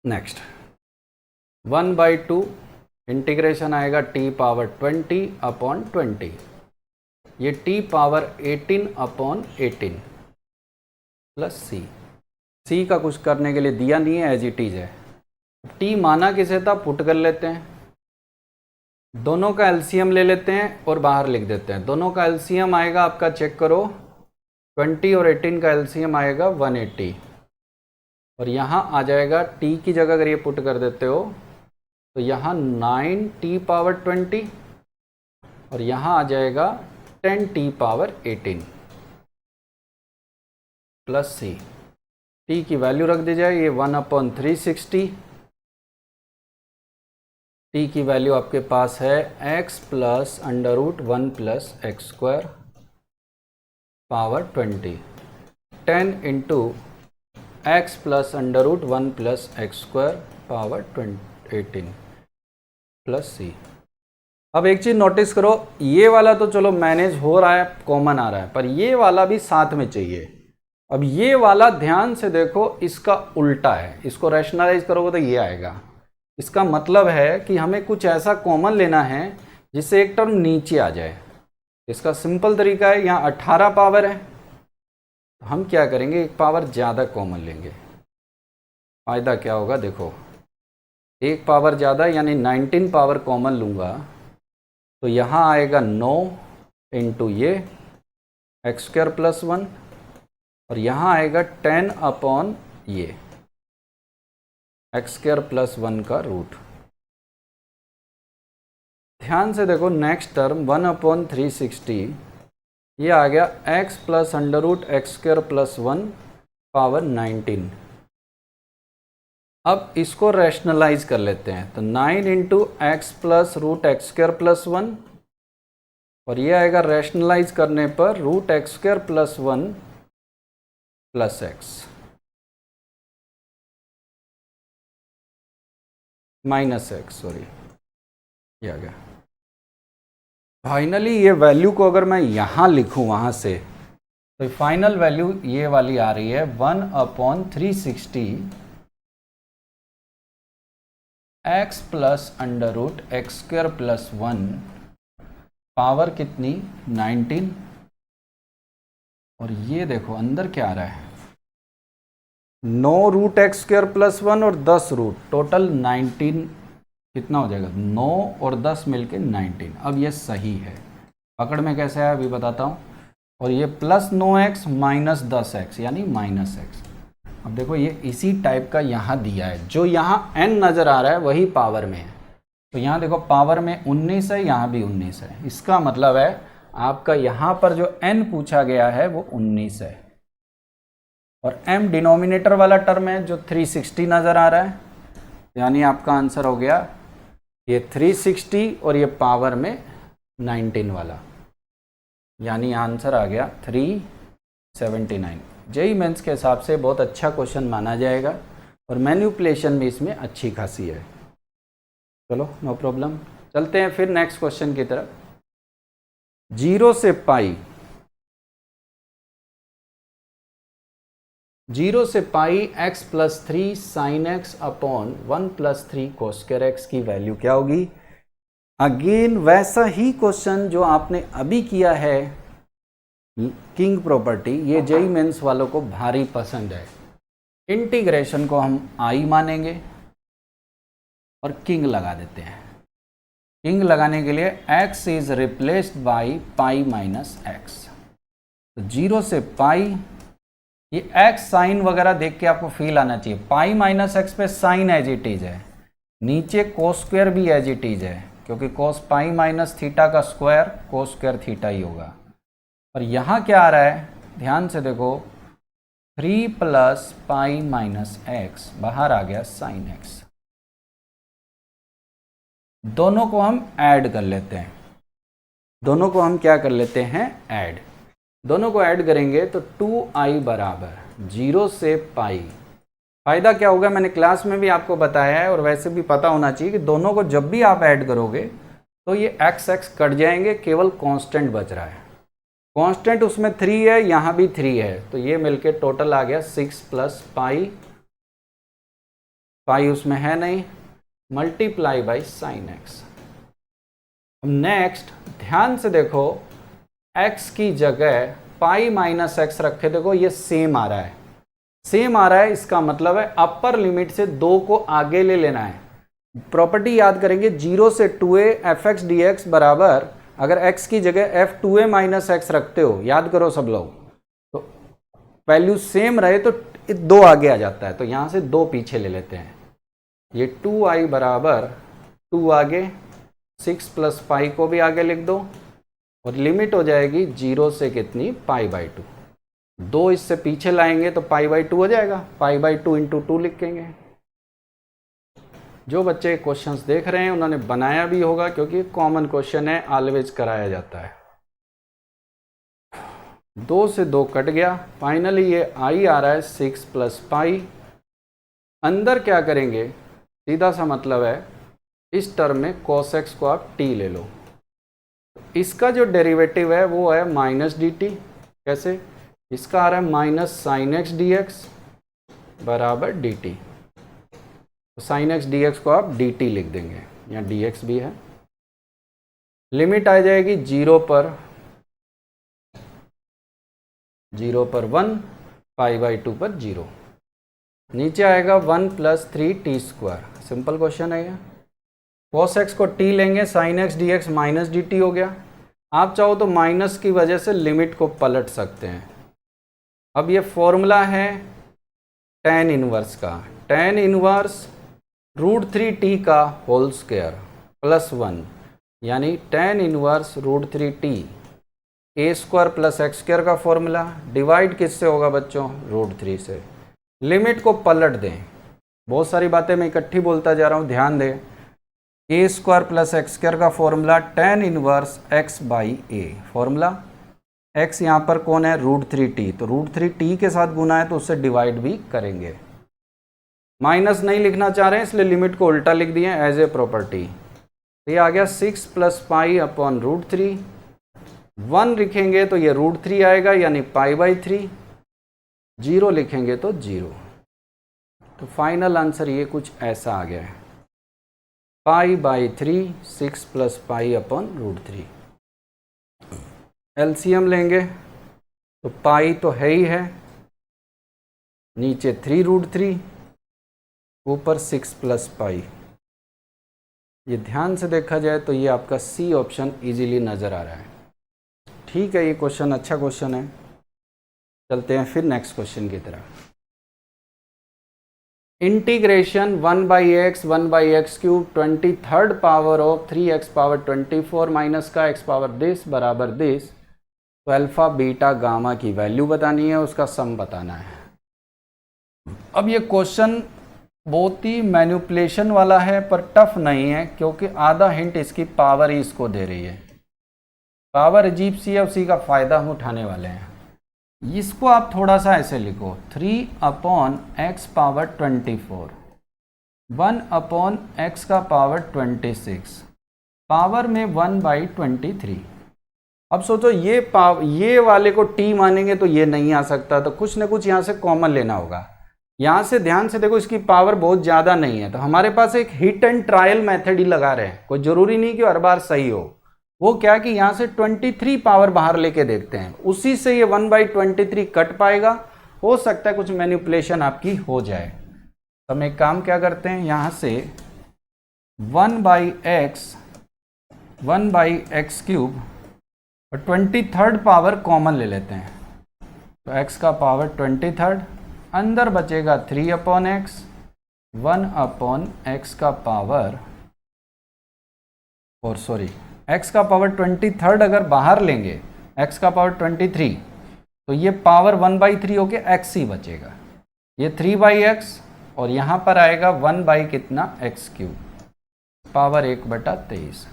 नेक्स्ट 1/2 इंटीग्रेशन आएगा t पावर 20/20, ये t पावर 18/18 प्लस c का कुछ करने के लिए दिया नहीं है, एज इट इज है। t माना किसे था, पुट कर लेते हैं, दोनों का एलसीएम ले लेते हैं और बाहर लिख देते हैं। दोनों का एलसीएम आएगा आपका, चेक करो, 20 और 18 का एलसीएम आएगा 180, और यहाँ आ जाएगा t की जगह अगर ये पुट कर देते हो तो यहाँ 9t पावर 20, और यहाँ आ जाएगा 10t power 18 plus c। t की वैल्यू रख दी जाए, ये 1/360, t की वैल्यू आपके पास है x + √1 + x² power 20, 10 × x + √1 + x² power 18 plus c। अब एक चीज़ नोटिस करो, ये वाला तो चलो मैनेज हो रहा है, कॉमन आ रहा है, पर ये वाला भी साथ में चाहिए। अब ये वाला ध्यान से देखो, इसका उल्टा है, इसको रैशनलाइज करोगे तो ये आएगा। इसका मतलब है कि हमें कुछ ऐसा कॉमन लेना है जिससे एक टर्म नीचे आ जाए। इसका सिंपल तरीका है, यहाँ 18 पावर है, तो हम क्या करेंगे, एक पावर ज़्यादा कॉमन लेंगे। फ़ायदा क्या होगा, देखो एक पावर ज़्यादा यानी 19 पावर कॉमन लूँगा तो यहाँ आएगा 9 इंटू ये एक्स स्क्वायर प्लस 1 और यहाँ आएगा 10 अपॉन ये एक्स स्क्वायर प्लस 1 का रूट। ध्यान से देखो नेक्स्ट टर्म 1 अपॉन 360 ये आ गया x plus under root x square plus 1 power 19। अब इसको रैशनलाइज कर लेते हैं तो 9 into x plus root x square plus 1 और ये आएगा रैशनलाइज करने पर root x square plus 1 plus x minus x, sorry ये आ गया। फाइनली ये वैल्यू को अगर मैं यहाँ लिखूँ वहाँ से तो फाइनल वैल्यू ये वाली आ रही है 1 upon 360 x plus under root x square plus 1 power कितनी 19 और ये देखो अंदर क्या आ रहा है 9 रूट एक्स स्क्वायर प्लस 1 और 10 रूट टोटल 19 कितना हो जाएगा 9 और 10 मिलके 19। अब ये सही है, पकड़ में कैसे है अभी बताता हूँ। और ये प्लस 9x माइनस 10x यानी माइनस x। अब देखो ये इसी टाइप का यहाँ दिया है, जो यहाँ n नज़र आ रहा है वही पावर में है। तो यहाँ देखो पावर में 19 है, यहाँ भी 19 है। इसका मतलब है आपका यहाँ पर जो n पूछा गया है वो 19 है और m डिनोमिनेटर वाला टर्म है जो 360 नज़र आ रहा है, यानी आपका आंसर हो गया ये 360 और ये पावर में 19 वाला, यानी आंसर आ गया 379। जेईई मेंस के हिसाब से बहुत अच्छा क्वेश्चन माना जाएगा और मैन्युपुलेशन भी इसमें अच्छी खासी है। चलो नो प्रॉब्लम, चलते हैं फिर नेक्स्ट क्वेश्चन की तरफ। 0 से पाई, 0 से पाई x plus 3 sine x upon 1 plus 3 cos square x की वैल्यू क्या होगी। अगेन वैसा ही क्वेश्चन जो आपने अभी किया है किंग प्रॉपर्टी, ये जेईई मेंस वालों को भारी पसंद है। इंटीग्रेशन को हम आई मानेंगे और किंग लगा देते हैं। किंग लगाने के लिए x is replaced by pi minus x. तो 0 से पाई, ये x साइन वगैरह देख के आपको फील आना चाहिए। पाई माइनस एक्स पे साइन एज इट इज है, नीचे कोस स्क्वायर भी एज इट इज है क्योंकि कोस पाई माइनस थीटा का स्क्वायर कोस स्क्वायर थीटा ही होगा। और यहाँ क्या आ रहा है ध्यान से देखो 3 प्लस पाई माइनस एक्स, बाहर आ गया साइन एक्स। दोनों को हम ऐड कर लेते हैं, दोनों को हम क्या कर लेते हैं ऐड। दोनों को ऐड करेंगे तो 2i बराबर 0 से पाई। फायदा क्या होगा मैंने क्लास में भी आपको बताया है और वैसे भी पता होना चाहिए कि दोनों को जब भी आप ऐड करोगे तो ये x x कट जाएंगे, केवल कांस्टेंट बच रहा है। कांस्टेंट उसमें 3 है, यहाँ भी 3 है, तो ये मिलके टोटल आ गया 6 प्लस पाई, पाई उसमें है नहीं, multiply by sine x. Next ध्यान से देखो x की जगह पाई माइनस एक्स रखे, देखो ये सेम आ रहा है, सेम आ रहा है, इसका मतलब है अपर लिमिट से 2 को आगे ले लेना है। प्रॉपर्टी याद करेंगे 0 से 2a F x d x बराबर, अगर x की जगह f 2a माइनस एक्स रखते हो, याद करो सब लोग, तो वैल्यू सेम रहे तो 2 आगे आ जाता है, तो यहां से 2 पीछे ले लेते हैं। ये 2i बराबर 2 आगे, 6 प्लस पाई को भी आगे लिख दो और लिमिट हो जाएगी 0 से कितनी पाई बाई 2। 2 इससे पीछे लाएंगे तो पाई बाई 2 हो जाएगा, पाई बाई 2 इंटू 2 लिखेंगे। जो बच्चे क्वेश्चंस देख रहे हैं उन्होंने बनाया भी होगा क्योंकि कॉमन क्वेश्चन है, ऑलवेज कराया जाता है। 2 से 2 कट गया, फाइनली ये आई आ रहा है 6 प्लस पाई। अंदर क्या करेंगे, सीधा सा मतलब है इस टर्म में cos x को आप t ले लो, इसका जो डेरिवेटिव है वो है माइनस डी टी। कैसे, इसका आ रहा है minus sine x d x बराबर d t. Sine x d x को आप डी टी लिख देंगे, यहाँ डी एक्स भी है। लिमिट आ जाएगी 0 पर, 0 पर 1, पाई बाई 2 पर 0। नीचे आएगा 1 plus 3t square. Simple question है ये। cos x को t लेंगे, sin x dx minus dt हो गया। आप चाहो तो माइनस की वजह से लिमिट को पलट सकते हैं। अब ये फॉर्मूला है tan इनवर्स का, tan इनवर्स √3t का होल स्क्वायर प्लस 1, यानी tan inverse √3t a square plus x square का फॉर्मूला। डिवाइड किससे होगा बच्चों? √3 से। लिमिट को पलट दें। बहुत सारी बातें मैं इकट्ठी बोलता जा रहा हूँ, ध्यान दें। a square plus x square का formula tan inverse x by a। Formula x यहाँ पर कौन है? √3t, तो √3t के साथ गुना है तो उससे डिवाइड भी करेंगे। माइनस नहीं लिखना चाह रहे हैं इसलिए लिमिट को उल्टा लिख दिए एज ए प्रॉपर्टी। तो ये आ गया 6 प्लस पाई अपॉन √3। 1 लिखेंगे तो ये √3 आएगा, यानी पाई बाई 3। 0 लिखेंगे तो 0। तो फाइनल आंसर ये कुछ ऐसा आ गया है, pi by 3, 6 plus pi upon √3। LCM लेंगे तो पाई तो है ही है, नीचे 3√3, ऊपर 6 प्लस पाई। ये ध्यान से देखा जाए तो ये आपका सी ऑप्शन इजीली नज़र आ रहा है। ठीक है, ये क्वेश्चन अच्छा क्वेश्चन है। चलते हैं फिर नेक्स्ट क्वेश्चन की तरफ। Integration 1/x 1/x cube 23rd power of 3x power 24 minus का x पावर दिस बराबर दिस। तो अल्फा बीटा गामा की वैल्यू बतानी है, उसका सम बताना है। अब ये क्वेश्चन बहुत ही मैनिपुलेशन वाला है पर टफ नहीं है, क्योंकि आधा हिंट इसकी पावर ही इसको दे रही है। पावर अजीब सी है, उसी का फ़ायदा हम उठाने वाले हैं। इसको आप थोड़ा सा ऐसे लिखो, 3/x पावर 24, 1/x का पावर 26, पावर में 1/23। अब सोचो ये वाले को t मानेंगे तो ये नहीं आ सकता, तो कुछ ना कुछ यहाँ से कॉमन लेना होगा। यहाँ से ध्यान से देखो, इसकी पावर बहुत ज़्यादा नहीं है, तो हमारे पास एक हिट एंड ट्रायल मेथड ही लगा रहे हैं। कोई ज़रूरी नहीं कि हर बार सही हो। वो क्या कि यहाँ से 23 पावर बाहर लेके देखते हैं, उसी से ये 1/23 कट पाएगा। हो सकता है कुछ मैनिपुलेशन आपकी हो जाए। तो हम एक काम क्या करते हैं, यहाँ से 1/x क्यूब और 23rd पावर कॉमन ले लेते हैं। तो x का पावर 23rd, अंदर बचेगा 3/x, 1/x का पावर, और सॉरी x का पावर 23rd अगर बाहर लेंगे, x का पावर 23, तो ये पावर 1/3 होके x ही बचेगा। ये 3/x और यहाँ पर आएगा 1 कितना x क्यूब, पावर 1/23।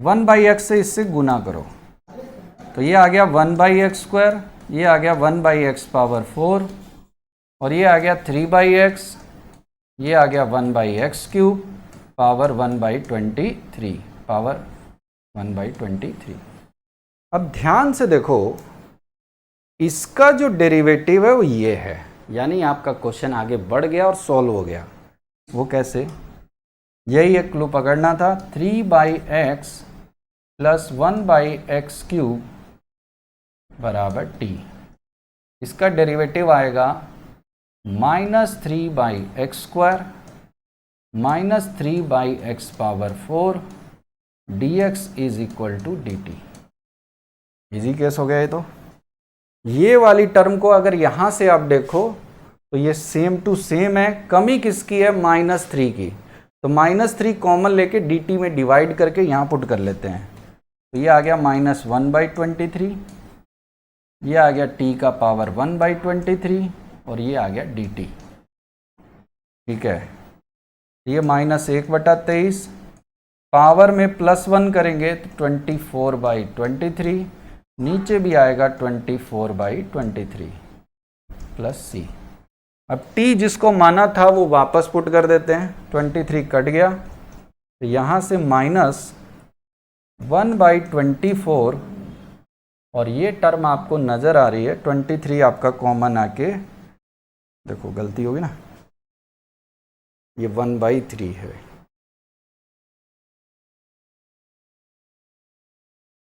1/x से इससे गुना करो तो ये आ गया 1/x स्क्वायर, ये आ गया 1/x पावर 4, और ये आ गया 3/x, ये आ गया 1/x क्यूब, पावर 1/23, पावर 1/23। अब ध्यान से देखो, इसका जो डेरिवेटिव है वो ये है, यानी आपका क्वेश्चन आगे बढ़ गया और सॉल्व हो गया। वो कैसे? यही एक क्लू पकड़ना था। 3/x प्लस 1/x क्यूब बराबर t। इसका डेरिवेटिव आएगा -3/x square minus 3/x power 4 dx is equal to dt। Easy case हो गया ये। तो ये वाली टर्म को अगर यहां से आप देखो तो ये सेम टू सेम है। कमी किसकी है? -3 की। तो -3 कॉमन लेके dt में डिवाइड करके यहां पुट कर लेते हैं। तो ये आ गया -1/23, ये आ गया t का पावर 1/23, और ये आ गया dt। ठीक है, ये -1/23, पावर में +1 करेंगे तो 24/23, नीचे भी आएगा 24/23 प्लस c। अब t जिसको माना था वो वापस पुट कर देते हैं, 23 कट गया तो यहाँ से -1/24, और ये टर्म आपको नज़र आ रही है 23 आपका कॉमन आके, देखो गलती होगी ना, ये 1/3 है।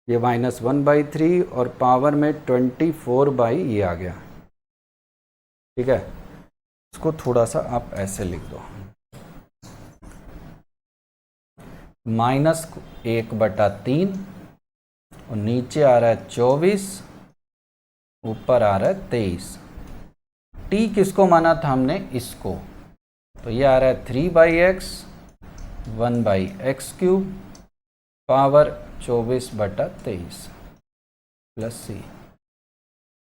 ये -1/3 और पावर में 24 ये आ गया। ठीक है, इसको थोड़ा सा आप ऐसे लिख दो, -1/3 और नीचे आ रहा है 24, ऊपर आ रहा है 23। t किसको माना था हमने? इसको, तो ये आ रहा है 3/x 1/x³ power 24/23 plus c।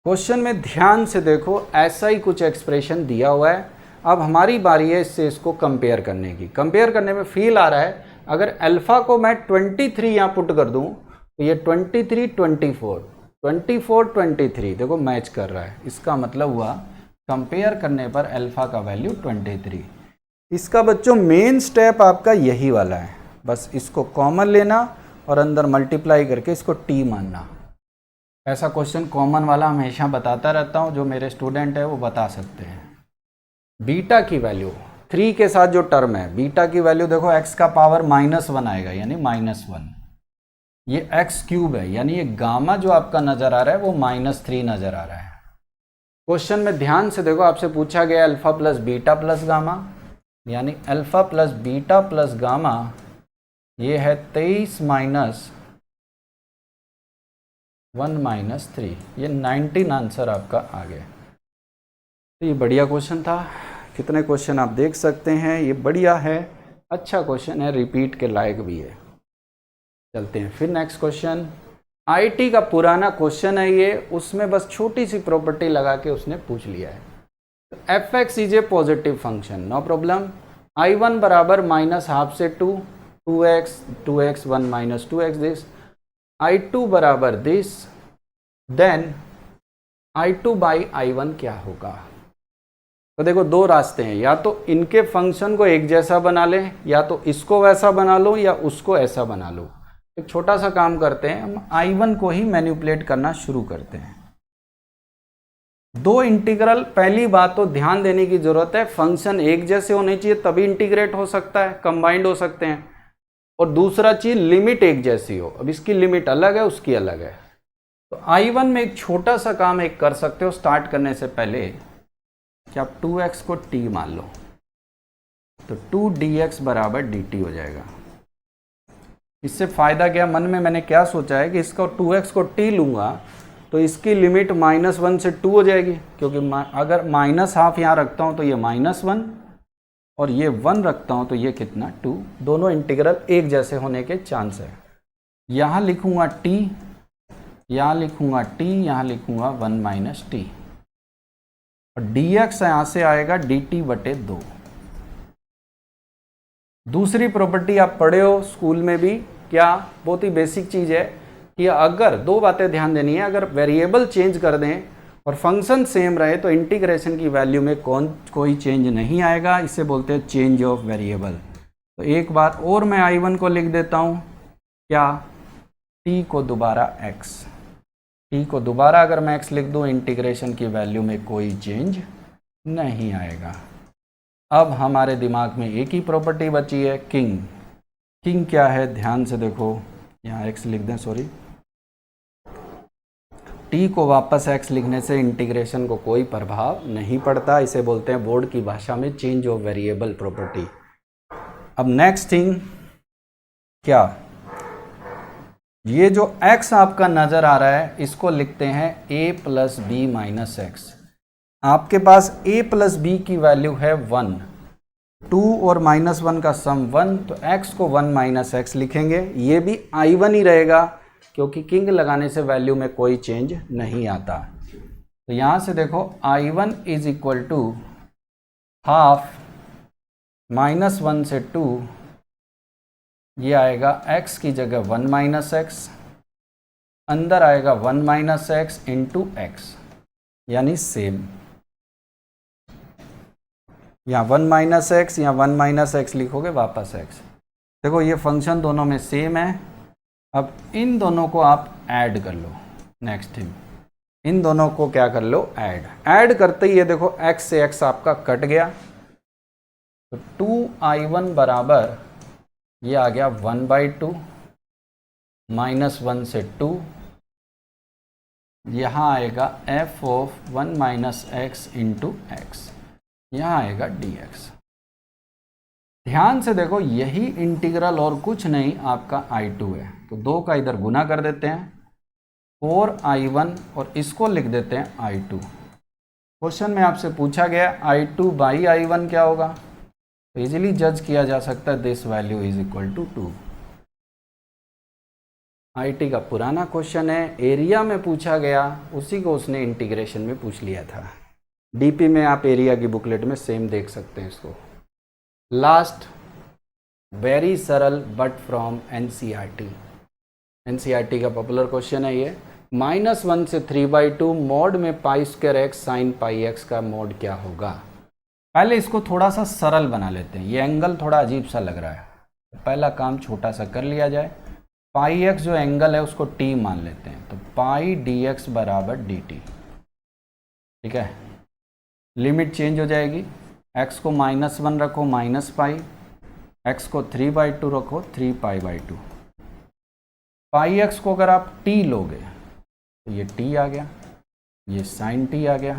Question में ध्यान से देखो, ऐसा ही कुछ एक्सप्रेशन दिया हुआ है। अब हमारी बारी है इससे इसको कंपेयर करने की। कंपेयर करने में फील आ रहा है, अगर अल्फा को मैं 23 यहाँ पुट कर दूँ तो ये 23 24 24 23 देखो मैच कर रहा है। इसका मतलब हुआ कंपेयर करने पर अल्फा का वैल्यू 23। इसका बच्चों मेन स्टेप आपका यही वाला है, बस इसको कॉमन लेना और अंदर मल्टीप्लाई करके इसको t मानना। ऐसा क्वेश्चन कॉमन वाला हमेशा बताता रहता हूँ, जो मेरे स्टूडेंट है वो बता सकते हैं। बीटा की वैल्यू 3 के साथ जो टर्म है, बीटा की वैल्यू देखो x का पावर -1 आएगा, यानी -1। ये x³ है, यानी ये गामा जो आपका नजर आ रहा है वो -3 नजर आ रहा है। क्वेश्चन में ध्यान से देखो, आपसे पूछा गया alpha plus beta plus gamma, यानी alpha plus beta plus gamma ये है 23 - 1 - 3, ये 19 आंसर आपका आ गया। तो ये बढ़िया क्वेश्चन था। कितने क्वेश्चन आप देख सकते हैं, ये बढ़िया है, अच्छा क्वेश्चन है, रिपीट के लायक भी है। चलते हैं फिर नेक्स्ट क्वेश्चन। आईटी का पुराना क्वेश्चन है ये, उसमें बस छोटी सी प्रॉपर्टी लगा के उसने पूछ लिया है। तो fx is a positive function, no problem. I1 बराबर -12 से 2, 2x 2x 1 - 2x this, I2 बराबर दिस, देन I2/I1 क्या होगा? तो देखो दो रास्ते हैं, या तो इनके फंक्शन को एक जैसा बना लें, या तो इसको वैसा बना लो या उसको ऐसा बना लो। एक छोटा सा काम करते हैं, हम I1 को ही मैनिपुलेट करना शुरू करते हैं। दो इंटीग्रल, पहली बात तो ध्यान देने की जरूरत है, फंक्शन एक जैसे होने चाहिए तभी इंटीग्रेट हो सकता है, कंबाइंड हो सकते हैं। और दूसरा चीज लिमिट एक जैसी हो। अब इसकी लिमिट अलग है, उसकी अलग है। तो I1 में एक छोटा सा काम एक कर सकते हो स्टार्ट करने से पहले, कि आप 2x को t मान लो, तो 2dx बराबर dt हो जाएगा। इससे फायदा क्या, मन में मैंने क्या सोचा है कि इसका 2x को t लूंगा तो इसकी लिमिट -1 से 2 हो जाएगी, क्योंकि अगर -12 यहाँ रखता हूँ तो ये -1 और ये 1 रखता हूँ तो ये कितना 2, दोनों इंटीग्रल एक जैसे होने के चांस है। यहाँ लिखूंगा t, यहाँ लिखूंगा t, यहाँ लिखूंगा 1 - t, और dx यहाँ से आएगा dt/2। दूसरी प्रॉपर्टी आप पढ़े हो स्कूल में भी, क्या, बहुत ही बेसिक चीज है कि अगर दो बातें ध्यान देनी है, अगर वेरिएबल चेंज कर दें और फंक्शन सेम रहे तो इंटीग्रेशन की वैल्यू में कोई चेंज नहीं आएगा, इसे बोलते हैं चेंज ऑफ वेरिएबल। तो एक बात और मैं I1 को लिख देता हूँ, क्या, t को दोबारा x, t को दोबारा अगर मैं x लिख दूँ, इंटीग्रेशन की वैल्यू में कोई चेंज नहीं आएगा। अब हमारे दिमाग में एक ही प्रॉपर्टी बची है, किंग। किंग क्या है, ध्यान से देखो, यहाँ x लिख दें, सॉरी, t को वापस x लिखने से इंटीग्रेशन को कोई प्रभाव नहीं पड़ता, इसे बोलते हैं बोर्ड की भाषा में चेंज ऑफ वेरिएबल प्रॉपर्टी। अब नेक्स्ट थिंग क्या, ये जो x आपका नजर आ रहा है इसको लिखते हैं a + b - x। आपके पास a + b की वैल्यू है 1, 2 और -1 का सम 1, तो x को 1 - x लिखेंगे। ये भी I1 ही रहेगा क्योंकि किंग लगाने से वैल्यू में कोई चेंज नहीं आता। तो यहाँ से देखो I1 = ½ -1 से 2, ये आएगा x की जगह 1 - x, अंदर आएगा 1 - x × x, यानी सेम। यहाँ 1 - x या 1 - x लिखोगे, वापस x। देखो ये फंक्शन दोनों में सेम है। अब इन दोनों को आप ऐड कर लो। नेक्स्ट थिंग, इन दोनों को क्या कर लो, ऐड करते ही ये देखो x से x आपका कट गया, तो 2I1 बराबर ये आ गया 1/2, -1 से 2, यहाँ आएगा f of 1 minus x into x, यहाँ आएगा dx। ध्यान से देखो यही इंटीग्रल और कुछ नहीं आपका I2 है, तो 2 का इधर गुना कर देते हैं 4I1 और इसको लिख देते हैं I2। क्वेश्चन में आपसे पूछा गया I2 बाई I1 क्या होगा, तो इजीली जज किया जा सकता है this value is equal to 2। IT का पुराना क्वेश्चन है, एरिया में पूछा गया, उसी को उसने इंटीग्रेशन में पूछ लिया था। DP में आप एरिया की बुकलेट में सेम देख सकते हैं इसको। लास्ट वेरी सरल बट फ्रॉम NCERT, NCERT का पॉपुलर क्वेश्चन है ये। -1 से 3/2 मॉड में π² x sin πx का मॉड क्या होगा। पहले इसको थोड़ा सा सरल बना लेते हैं, ये एंगल थोड़ा अजीब सा लग रहा है, पहला काम छोटा सा कर लिया जाए। πx जो एंगल है उसको t मान लेते हैं, तो पाई dx बराबर dt, ठीक है। लिमिट चेंज हो जाएगी, x को -1 रखो -π, x को 3/2 रखो 3π/2। πx को अगर आप t लोगे तो ये t आ गया, ये sin t आ गया,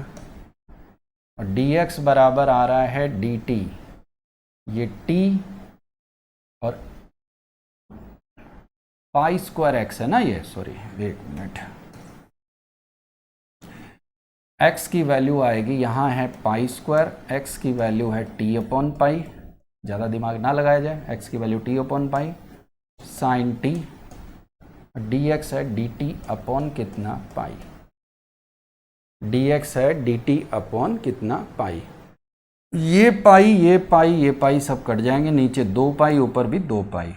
और dx बराबर आ रहा है dt, ये t और π² है ना ये, सॉरी एक मिनट, x की वैल्यू आएगी, यहाँ है π², x की वैल्यू है t/π, ज़्यादा दिमाग ना लगाया जाए, x की value t/π sin t, dx है dt अपॉन कितना पाई, dx है dt अपॉन कितना पाई। ये पाई ये पाई ये पाई सब कट जाएंगे, नीचे 2 पाई ऊपर भी 2 पाई।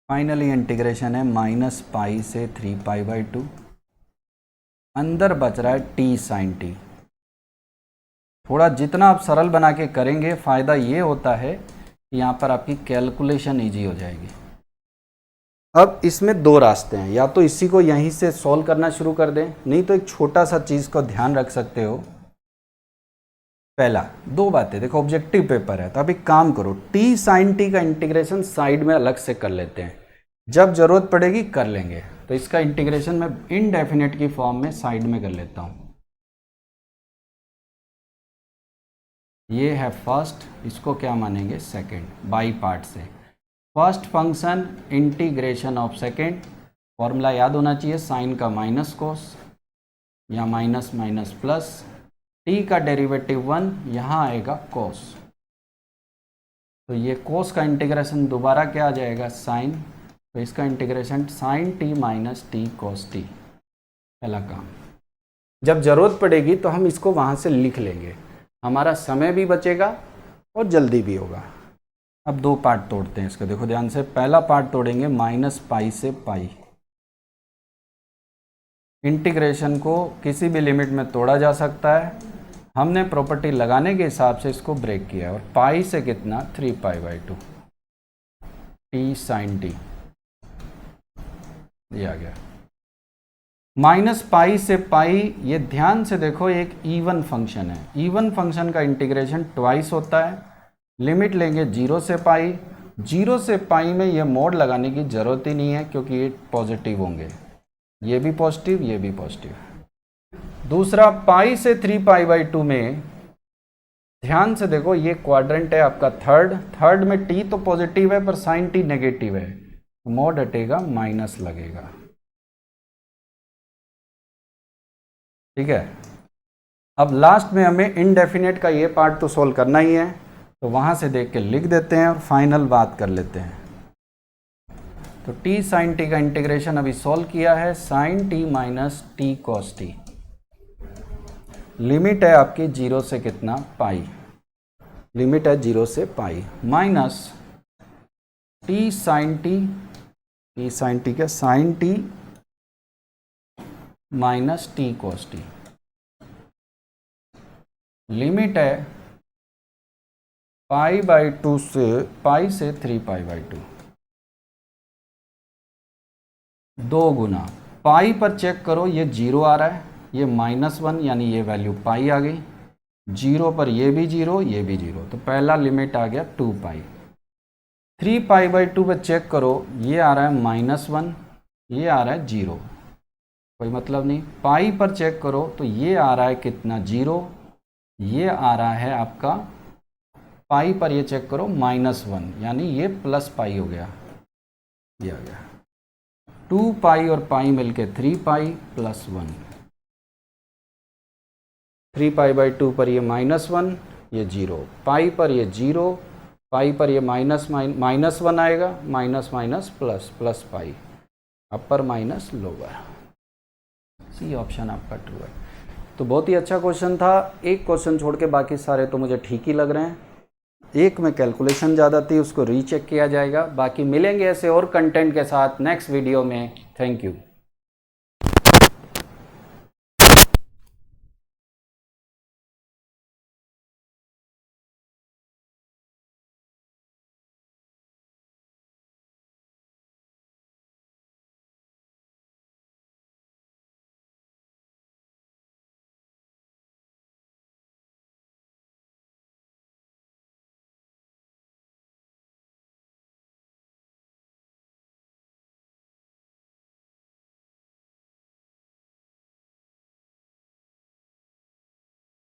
फाइनली इंटीग्रेशन है -π से 3π/2, अंदर बच रहा है t sin t। थोड़ा जितना आप सरल बना के करेंगे फ़ायदा ये होता है कि यहाँ पर आपकी कैलकुलेशन ईजी हो जाएगी। अब इसमें 2 रास्ते हैं, या तो इसी को यहीं से सॉल्व करना शुरू कर दें, नहीं तो एक छोटा सा चीज़ को ध्यान रख सकते हो। पहला 2 बातें देखो, ऑब्जेक्टिव पेपर है तो अब एक काम करो, t sin t का इंटीग्रेशन साइड में अलग से कर लेते हैं, जब जरूरत पड़ेगी कर लेंगे। तो इसका इंटीग्रेशन मैं इनडेफिनेट की फॉर्म में साइड में कर लेता हूँ। ये है फर्स्ट, इसको क्या मानेंगे सेकंड, बाई पार्ट से। First function integration of second, formula याद होना चाहिए, साइन का माइनस कोस या माइनस माइनस प्लस, t का डेरिवेटिव 1, यहाँ आएगा कोस, तो ये कोस का इंटीग्रेशन दोबारा क्या आ जाएगा साइन, तो इसका integration sine t minus t cos t. पहला काम, जब जरूरत पड़ेगी तो हम इसको वहाँ से लिख लेंगे, हमारा समय भी बचेगा और जल्दी भी होगा। अब 2 पार्ट तोड़ते हैं इसको, देखो ध्यान से। पहला पार्ट तोड़ेंगे -π से π। इंटीग्रेशन को किसी भी लिमिट में तोड़ा जा सकता है, हमने प्रॉपर्टी लगाने के हिसाब से इसको ब्रेक किया, और पाई से कितना 3π/2 t sin t, ये आ गया। -π से π, ये ध्यान से देखो एक इवन फंक्शन है, इवन फंक्शन का इंटीग्रेशन ट्वाइस होता है। लिमिट लेंगे 0 से π, 0 से π में ये मोड लगाने की ज़रूरत ही नहीं है क्योंकि ये पॉजिटिव होंगे, ये भी पॉजिटिव ये भी पॉजिटिव। दूसरा π से 3π/2 में ध्यान से देखो, ये क्वाड्रेंट है आपका थर्ड में t तो पॉजिटिव है पर साइन t नेगेटिव है, मोड हटेगा माइनस लगेगा, ठीक है। अब लास्ट में हमें इनडेफिनेट का ये पार्ट तो सोल्व करना ही है, तो वहाँ से देख के लिख देते हैं और फाइनल बात कर लेते हैं। तो t sin t का इंटीग्रेशन अभी सॉल्व किया है, sin t minus T cos t, limit है आपकी 0 से कितना पाई, लिमिट है 0 से पाई, माइनस t sin t का sin t minus T cos t, limit है π/2 से पाई से 3π/2, 2 गुना पाई पर चेक करो, ये 0 आ रहा है, ये -1 यानी ये वैल्यू पाई आ गई, 0 पर ये भी 0 ये भी 0, तो पहला लिमिट आ गया 2π, 3π/2 पर चेक करो, ये आ रहा है -1, ये आ रहा है 0, कोई मतलब नहीं। पाई पर चेक करो तो ये आ रहा है कितना 0, ये आ रहा है आपका पाई पर ये चेक करो -1, यानी ये +π हो गया, ये आ गया 2π और पाई मिलके 3π + 1। 3π/2 पर ये -1, ये 0, पाई पर ये 0, पाई पर ये -1 आएगा, minus minus plus, +π, upper minus lower. C option आपका ट्रू है। तो बहुत ही अच्छा क्वेश्चन था, एक क्वेश्चन छोड़ के बाकी सारे तो मुझे ठीक ही लग रहे हैं। एक में कैलकुलेशन ज़्यादा थी, उसको रीचेक किया जाएगा। बाकी मिलेंगे ऐसे और कंटेंट के साथ नेक्स्ट वीडियो में। Thank you.